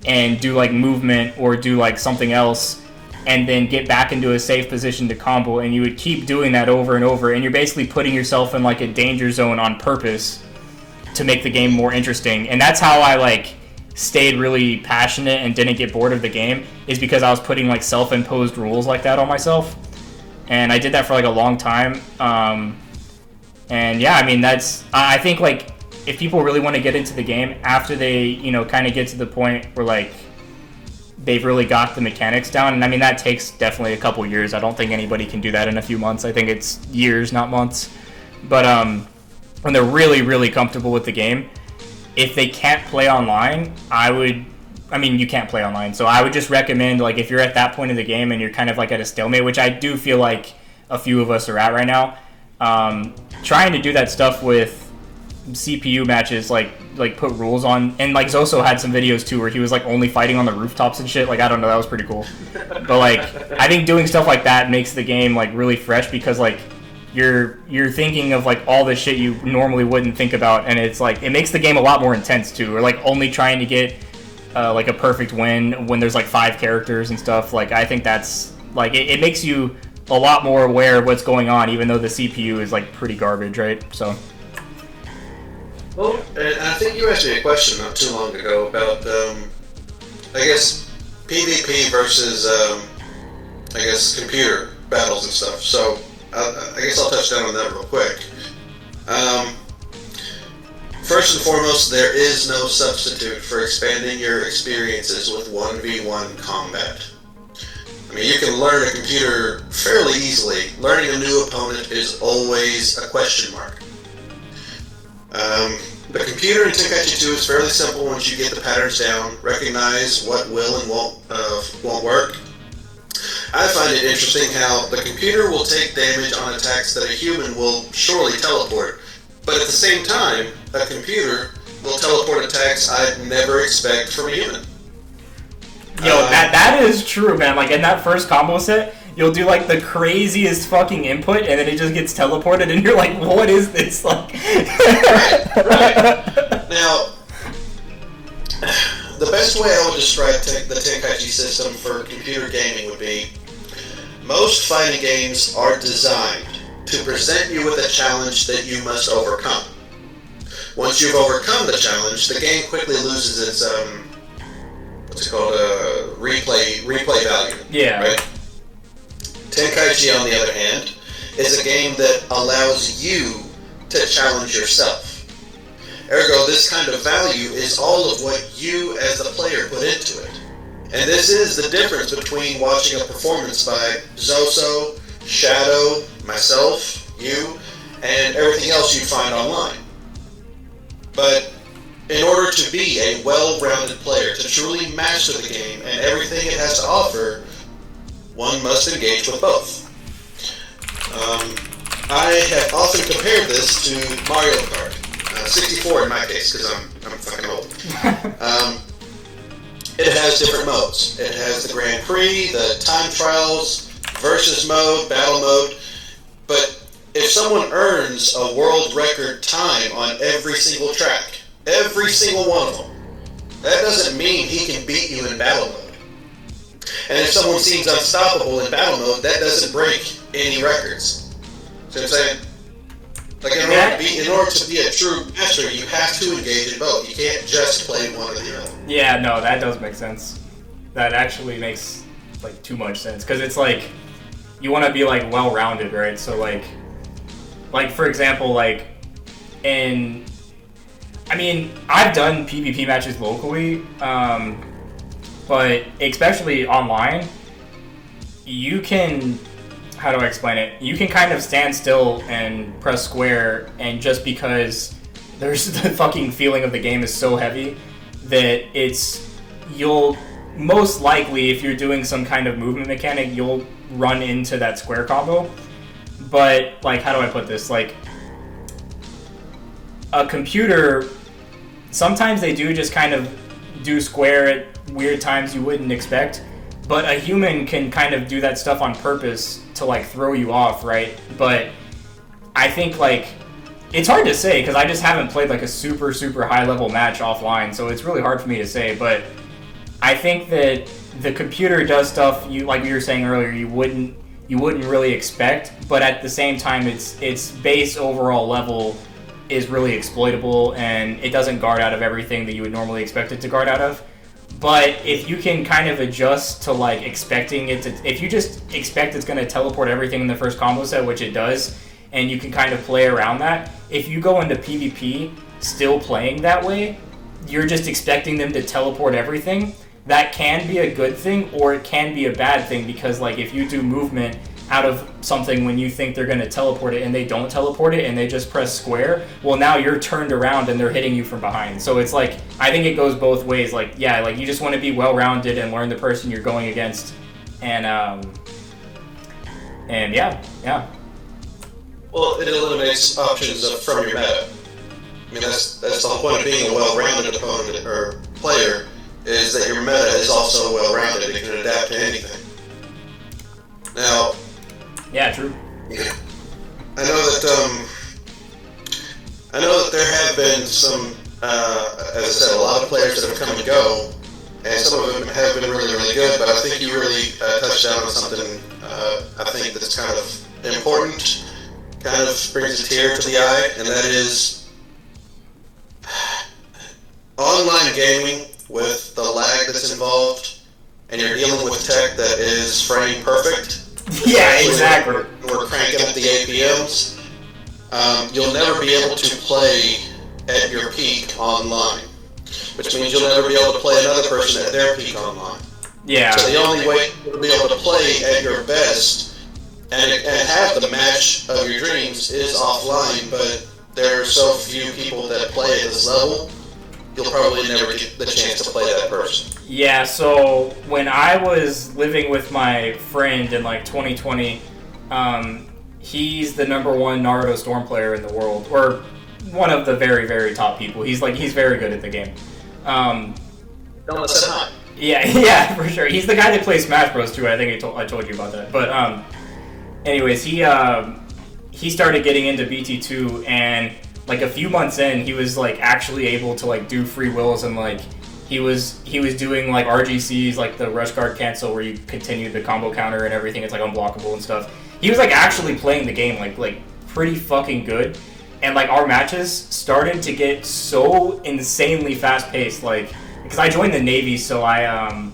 and do like movement or do like something else, and then get back into a safe position to combo, and you would keep doing that over and over, and you're basically putting yourself in like a danger zone on purpose to make the game more interesting. And that's how I like stayed really passionate and didn't get bored of the game, is because I was putting like self-imposed rules like that on myself. And I did that for like a long time. And yeah, I mean, I think like if people really want to get into the game after they, you know, kind of get to the point where like they've really got the mechanics down, and I mean, that takes definitely a couple years. I don't think anybody can do that in a few months. I think it's years, not months. But when they're really, really comfortable with the game, if they can't play online, you can't play online, so I would just recommend, like, if you're at that point of the game and you're kind of like at a stalemate, which I do feel like a few of us are at right now, trying to do that stuff with CPU matches, like put rules on, and like Zoso had some videos too where he was like only fighting on the rooftops and shit. Like, I don't know, that was pretty cool. But like, I think doing stuff like that makes the game like really fresh, because like you're thinking of like all the shit you normally wouldn't think about, and it's like, it makes the game a lot more intense too. Or like only trying to get like a perfect win when there's like 5 characters and stuff. Like, I think that's like, it makes you a lot more aware of what's going on, even though the CPU is like pretty garbage, right? So. Well, and I think you asked me a question not too long ago about, I guess, PvP versus, I guess, computer battles and stuff. So, I guess I'll touch down on that real quick. First and foremost, there is no substitute for expanding your experiences with 1v1 combat. I mean, you can learn a computer fairly easily. Learning a new opponent is always a question mark. The computer in Tenkaichi 2 is fairly simple once you get the patterns down, recognize what will and won't work. I find it interesting how the computer will take damage on attacks that a human will surely teleport, but at the same time, a computer will teleport attacks I'd never expect from a human. Yo, that is true, man. Like, in that first combo set, you'll do like the craziest fucking input, and then it just gets teleported, and you're like, what is this? Like, right. Now, the best way I would describe the Tenkaichi system for computer gaming would be, most fighting games are designed to present you with a challenge that you must overcome. Once you've overcome the challenge, the game quickly loses its replay value. Yeah. Right? Tenkaichi, on the other hand, is a game that allows you to challenge yourself. Ergo, this kind of value is all of what you as the player put into it. And this is the difference between watching a performance by Zoso, Shadow, myself, you, and everything else you find online. But in order to be a well-rounded player, to truly master the game and everything it has to offer, one must engage with both. I have often compared this to Mario Kart. 64 in my case, because I'm fucking old. It has different modes. It has the Grand Prix, the time trials, versus mode, battle mode. But if someone earns a world record time on every single track, every single one of them, that doesn't mean he can beat you in battle mode. And if someone seems unstoppable in battle mode, that doesn't break any records. See what I'm saying? Like, in order to be a true master, you have to engage in both. You can't just play one or the other. Yeah, no, that does make sense. That actually makes like too much sense, because it's like you want to be like well-rounded, right? So like for example, like I've done PvP matches locally, but especially online, you can, how do I explain it? You can kind of stand still and press square, and just because there's the fucking feeling of the game is so heavy that you'll most likely, if you're doing some kind of movement mechanic, you'll run into that square combo. But like, how do I put this? Like, a computer, sometimes they do just kind of do square at weird times you wouldn't expect. But a human can kind of do that stuff on purpose to like throw you off, right? But I think like it's hard to say because I just haven't played like a super high level match offline, so it's really hard for me to say. But I think that the computer does stuff you like we were saying earlier you wouldn't really expect, but at the same time its base overall level is really exploitable and it doesn't guard out of everything that you would normally expect it to guard out of. But if you can kind of adjust to like expecting it to, if you just expect it's going to teleport everything in the first combo set, which it does, and you can kind of play around that, if you go into PvP still playing that way, you're just expecting them to teleport everything, that can be a good thing or it can be a bad thing, because like if you do movement out of something when you think they're going to teleport it and they don't teleport it and they just press square, well now you're turned around and they're hitting you from behind. So it's like, I think it goes both ways. Like, yeah, like you just want to be well-rounded and learn the person you're going against. And yeah. Well, it eliminates options from your meta. I mean, that's the whole point of being a well-rounded opponent or player, is that your meta is also well-rounded. It can adapt to anything. Now, yeah, true. I know that there have been some, as I said, a lot of players that have come and go, and some of them have been really, really good. But I think you really touched down on something. I think that's kind of important, kind of brings a tear to the eye, and that is online gaming with the lag that's involved, and you're dealing with tech that is frame perfect. Yeah, exactly. We're cranking up the APMs. You'll never be able to play at your peak online, which means you'll never be able to play another person at their peak online. Yeah. So the only way to be able to play at your best and have the match of your dreams is offline, but there are so few people that play at this level, you'll probably never get the chance to play that person. Yeah, so when I was living with my friend in like 2020, he's the #1 Naruto Storm player in the world, or one of the very, very top people. He's very good at the game. Don't let say hi. Yeah, for sure. He's the guy that plays Smash Bros. Too. I think I told you about that. But anyways, he started getting into BT2, and like a few months in, he was like actually able to like do free wills, and like he was doing like RGCs, like the rush guard cancel where you continue the combo counter and everything. It's like unblockable and stuff. He was like actually playing the game like pretty fucking good, and like our matches started to get so insanely fast paced. Like, because I joined the Navy, so I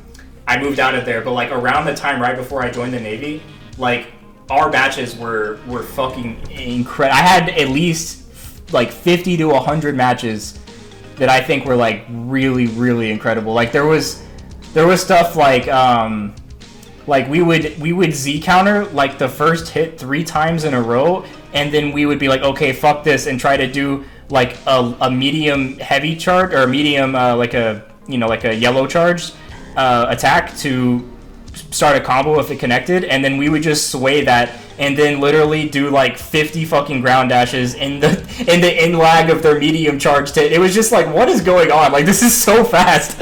moved out of there. But like around the time right before I joined the Navy, like our matches were fucking incredible. I had at least like 50 to 100 matches that I think were like really, really incredible. Like there was stuff like we would Z counter like the first hit 3 times in a row, and then we would be like, okay, fuck this, and try to do like a medium heavy charge, or a medium like a yellow charged attack to start a combo if it connected, and then we would just sway that and then literally do like 50 fucking ground dashes in the in lag of their medium charged hit. It was just like, what is going on? Like, this is so fast.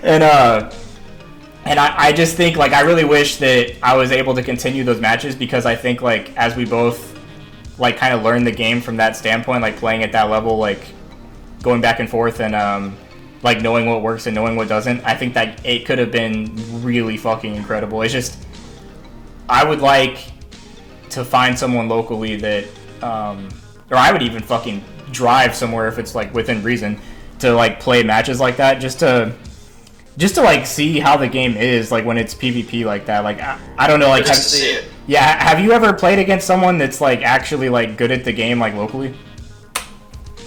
And I just think like I really wish that I was able to continue those matches, because I think like as we both like kind of learned the game from that standpoint, like playing at that level, like going back and forth and like knowing what works and knowing what doesn't, I think that it could have been really fucking incredible. It's just, I would like to find someone locally that, or I would even fucking drive somewhere if it's like within reason to like play matches like that, just to like see how the game is like when it's PvP like that. Like I don't know, like have you ever played against someone that's like actually like good at the game like locally?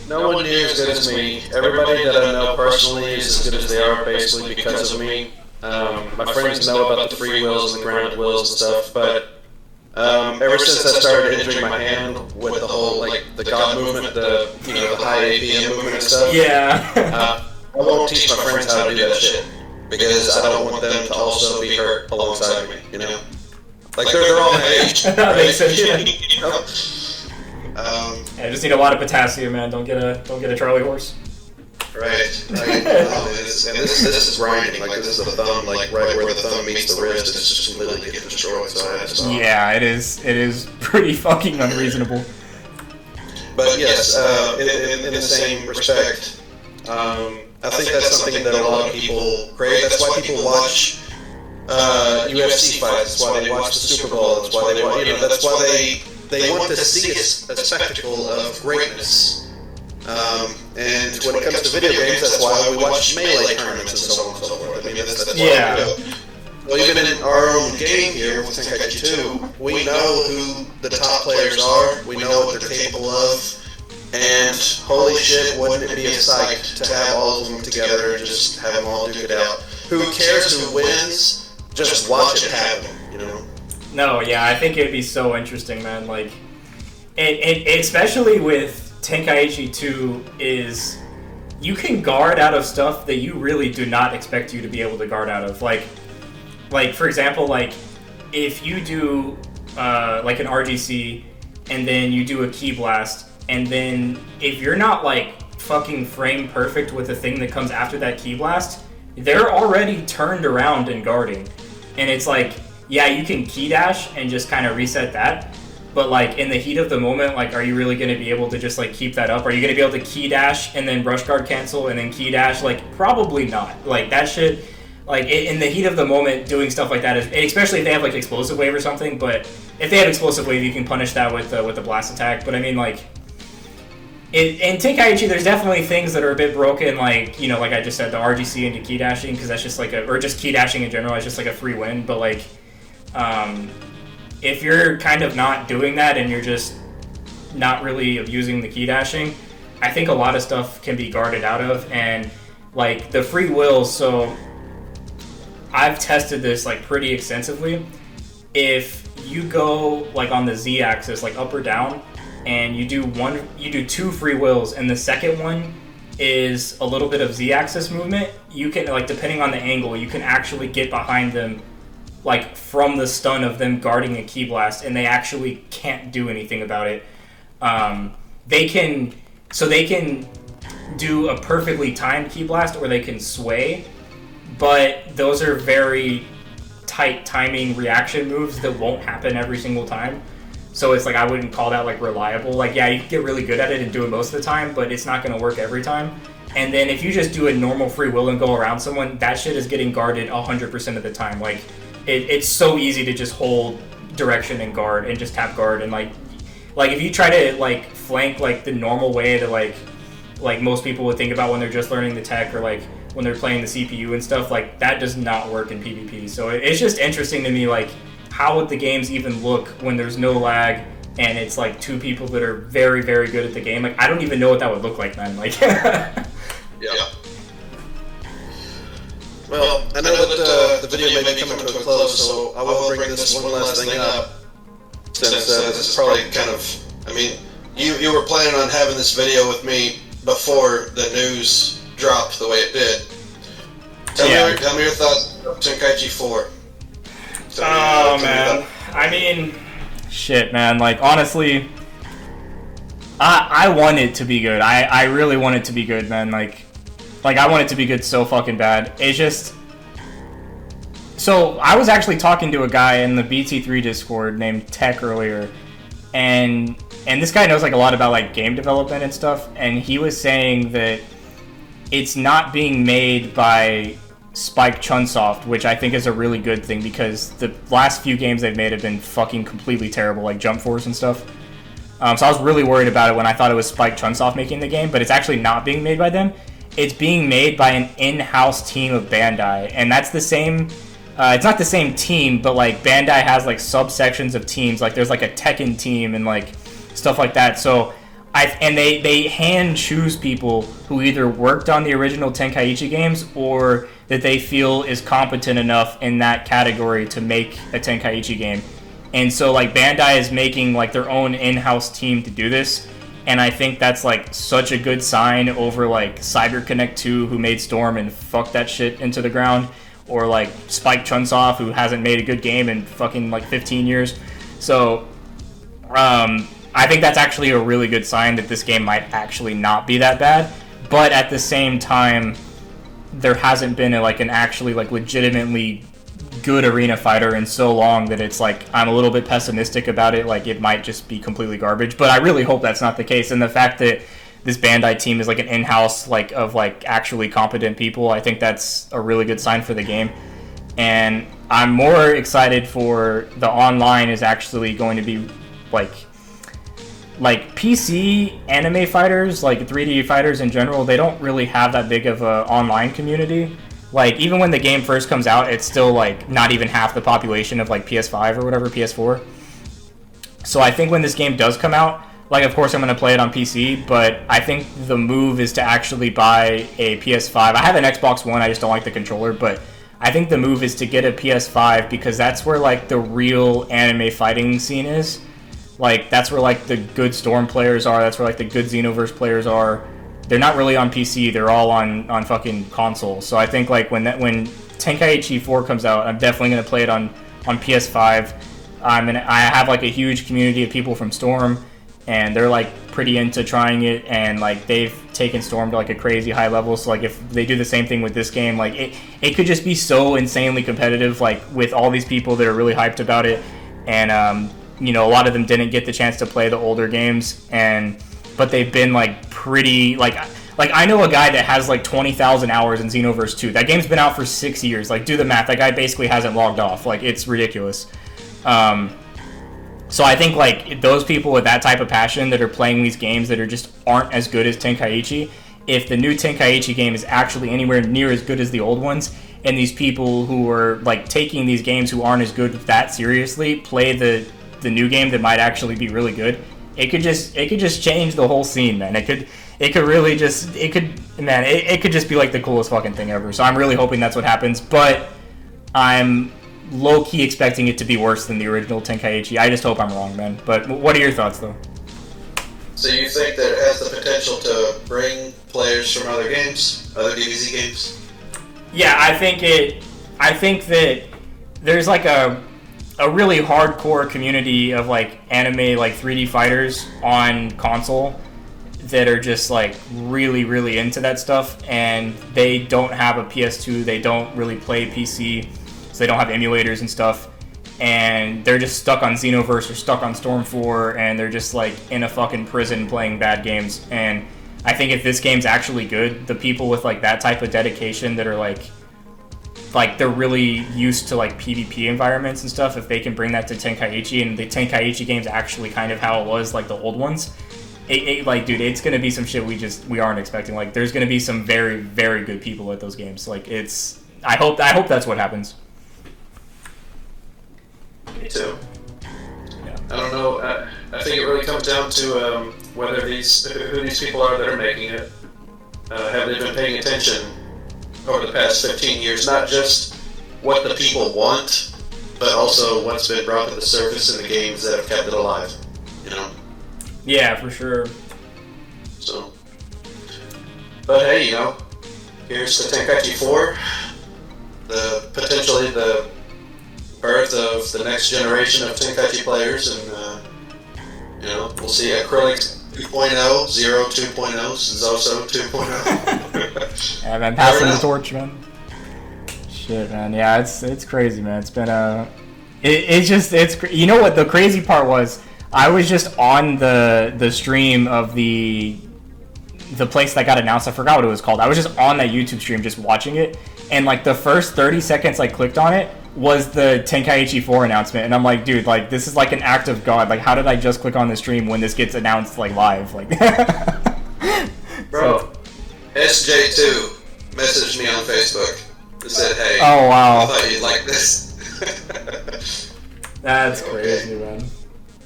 No one near as good as me. Everybody that I know personally is as good as they are basically because of me. My friends know about the free wills and the grounded wills and stuff, but ever since I started injuring my hand with the whole like the God movement, the high APM movement and stuff, I won't teach my friends how to do that shit, because I don't want them to also be hurt alongside me. Like they're all my age. That makes sense. Yeah. I just need a lot of potassium, man. Don't get a Charlie horse. Right. And this is grinding. Like, this is the thumb, like, right where the thumb meets the wrist, it's just completely getting destroyed, so I had to stop. Yeah, it is pretty fucking unreasonable. But yes, in the same respect, I think that's something that a lot of people crave. That's why people watch UFC fights. That's why they watch the Super Bowl. That's why they watch, that's why they want to see a spectacle of greatness. And when it comes to video games, that's why we watch Melee tournaments and so on and so forth. I mean, that's why we do. Well, even in our own game here with Tenkaichi 2, we know who the top players are, we know what they're capable of, and holy shit, wouldn't it be a sight to have all of them together and just have them all duke it out. Who cares who wins? Just watch it happen, you know? No, yeah, I think it'd be so interesting, man. Like, it especially with Tenkaichi 2 is you can guard out of stuff that you really do not expect you to be able to guard out of. Like for example, like if you do like an RGC and then you do a key blast, and then if you're not like fucking frame perfect with the thing that comes after that key blast, they're already turned around and guarding. And it's like, yeah, you can key dash and just kind of reset that, but like in the heat of the moment, like are you really going to be able to just like keep that up? Are you going to be able to key dash and then brush guard cancel and then key dash? Like probably not. Like that shit. Like, in the heat of the moment, doing stuff like that, especially if they have, like, Explosive Wave or something, but if they have Explosive Wave, you can punish that with the Blast Attack. But, I mean, like, in Tenkaichi, there's definitely things that are a bit broken, like, you know, like I just said, the RGC into key dashing, because that's just, like, or just key dashing in general, it's just, like, a free win. But, like, if you're kind of not doing that and you're just not really abusing the key dashing, I think a lot of stuff can be guarded out of. And, like, the free wills, so I've tested this like pretty extensively. If you go like on the Z-axis, like up or down, and you do two free wills, and the second one is a little bit of Z-axis movement, you can, like, depending on the angle, you can actually get behind them, like from the stun of them guarding a key blast, and they actually can't do anything about it. They can do a perfectly timed key blast, or they can sway. But those are very tight timing reaction moves that won't happen every single time. So it's like, I wouldn't call that like reliable. Like, yeah, you can get really good at it and do it most of the time, but it's not going to work every time. And then if you just do a normal free will and go around someone, that shit is getting guarded 100% of the time. Like, it's so easy to just hold direction and guard and just tap guard. And like if you try to like flank like the normal way that like most people would think about when they're just learning the tech, or like when they're playing the CPU and stuff, like that does not work in PvP. So it's just interesting to me, like, how would the games even look when there's no lag and it's like two people that are very, very good at the game? Like, I don't even know what that would look like, man. Like, yeah. Well, I know that the video may be coming to a close, so I will bring this one last thing up. Since this is probably kind of, I mean, you were planning on having this video with me before the news dropped the way it did. Tell me your thoughts on Tenkaichi 4. Oh, man. I mean, shit, man. Like, honestly, I want it to be good. I really want it to be good, man. Like I want it to be good so fucking bad. It's just... So, I was actually talking to a guy in the BT3 Discord named Tech earlier, and this guy knows, like, a lot about, like, game development and stuff, and he was saying that it's not being made by Spike Chunsoft, which I think is a really good thing, because the last few games they've made have been fucking completely terrible, like Jump Force and stuff. So I was really worried about it when I thought it was Spike Chunsoft making the game, but it's actually not being made by them. It's being made by an in-house team of Bandai, and that's the same... it's not the same team, but like Bandai has like subsections of teams, like there's like a Tekken team and like stuff like that. So they hand choose people who either worked on the original Tenkaichi games or that they feel is competent enough in that category to make a Tenkaichi game. And so like Bandai is making like their own in-house team to do this, and I think that's like such a good sign over like CyberConnect 2, who made Storm and fucked that shit into the ground, or like Spike Chunsoft, who hasn't made a good game in fucking like 15 years. So I think that's actually a really good sign that this game might actually not be that bad. but at the same time, there hasn't been an actually legitimately good arena fighter in so long that it's I'm a little bit pessimistic about it. It might just be completely garbage, but I really hope that's not the case. And the fact that this Bandai team is an in-house of actually competent people, I think that's a really good sign for the game. And I'm more excited for the online is actually going to be PC anime fighters, 3D fighters in general. They don't really have that big of a online community. Even when the game first comes out, it's still not even half the population of PS5 or whatever, PS4. So I think when this game does come out, of course I'm going to play it on PC, but I think the move is to actually buy a PS5. I have an Xbox One, I just don't like the controller, but I think the move is to get a PS5 because that's where the real anime fighting scene is. That's where the good Storm players are, that's where the good Xenoverse players are. They're not really on PC, they're all on fucking console. So I think when Tenkaichi 4 comes out, I'm definitely going to play it on PS5. I have a huge community of people from Storm, and they're pretty into trying it, and they've taken Storm to a crazy high level. So if they do the same thing with this game, it could just be so insanely competitive, with all these people that are really hyped about it. And a lot of them didn't get the chance to play the older games, but they've been pretty I know a guy that has 20,000 hours in Xenoverse 2. That game's been out for 6 years. Do the math. That guy basically hasn't logged off. It's ridiculous. So I think those people with that type of passion that are playing these games that aren't as good as Tenkaichi, if the new Tenkaichi game is actually anywhere near as good as the old ones, and these people who are taking these games who aren't as good that seriously play the new game that might actually be really good, it could just change the whole scene, man. It could really just it could just be the coolest fucking thing ever. So I'm really hoping that's what happens, but I'm low-key expecting it to be worse than the original Tenkaichi. I just hope I'm wrong, man. But what are your thoughts, though? So you think that it has the potential to bring players from other games, other DBZ games? Yeah, I think that there's a really hardcore community of anime 3D fighters on console that are just really, really into that stuff, and they don't have a PS2, they don't really play PC, so they don't have emulators and stuff, and they're just stuck on Xenoverse or stuck on Storm 4, and they're just in a fucking prison playing bad games. And I think if this game's actually good, the people with that type of dedication that are they're really used to PvP environments and stuff, if they can bring that to Tenkaichi, and the Tenkaichi game's actually kind of how it was the old ones, dude, it's gonna be some shit we aren't expecting. There's gonna be some very, very good people at those games. I hope that's what happens. Me too. Yeah. I don't know. I think it really comes down to who these people are that are making it. Have they been paying attention over the past 15 years? Not just what the people want, but also what's been brought to the surface in the games that have kept it alive. Yeah, for sure. So, but hey, here's the Tenkaichi 4. Potentially the birth of the next generation of Tenkaichi players, and we'll see Acrylic 2.0, Zero 2.0, Zoso 2.0. Yeah, man, passing the torch, man. Shit, man. Yeah, it's crazy, man. It's been you know what the crazy part was? I was just on the stream of the place that got announced. I forgot what it was called. I was just on that YouTube stream just watching it, and the first 30 seconds I clicked on it was the Tenkaichi 4 announcement, and I'm like, dude, this is an act of God. How did I just click on the stream when this gets announced live? Bro, SJ2 messaged me on Facebook and said, hey, oh wow, I thought you'd like this. That's crazy, man.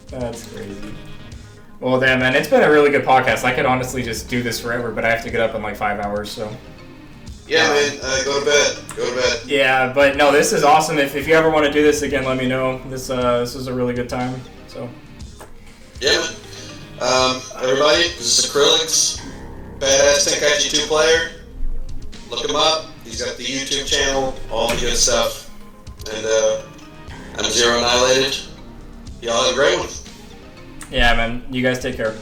That's crazy. Well, damn, man, it's been a really good podcast. I could honestly just do this forever, but I have to get up in 5 hours, so. Yeah, man, go to bed. Go to bed. Yeah, but no, this is awesome. If you ever want to do this again, let me know. This was a really good time. So. Yeah, man. Everybody, this is Acrylic's badass Tenkaichi 2 player. Look him up. He's got the YouTube channel, all the good stuff. And I'm Zero Annihilated. Y'all have a great one. Yeah, man. You guys take care.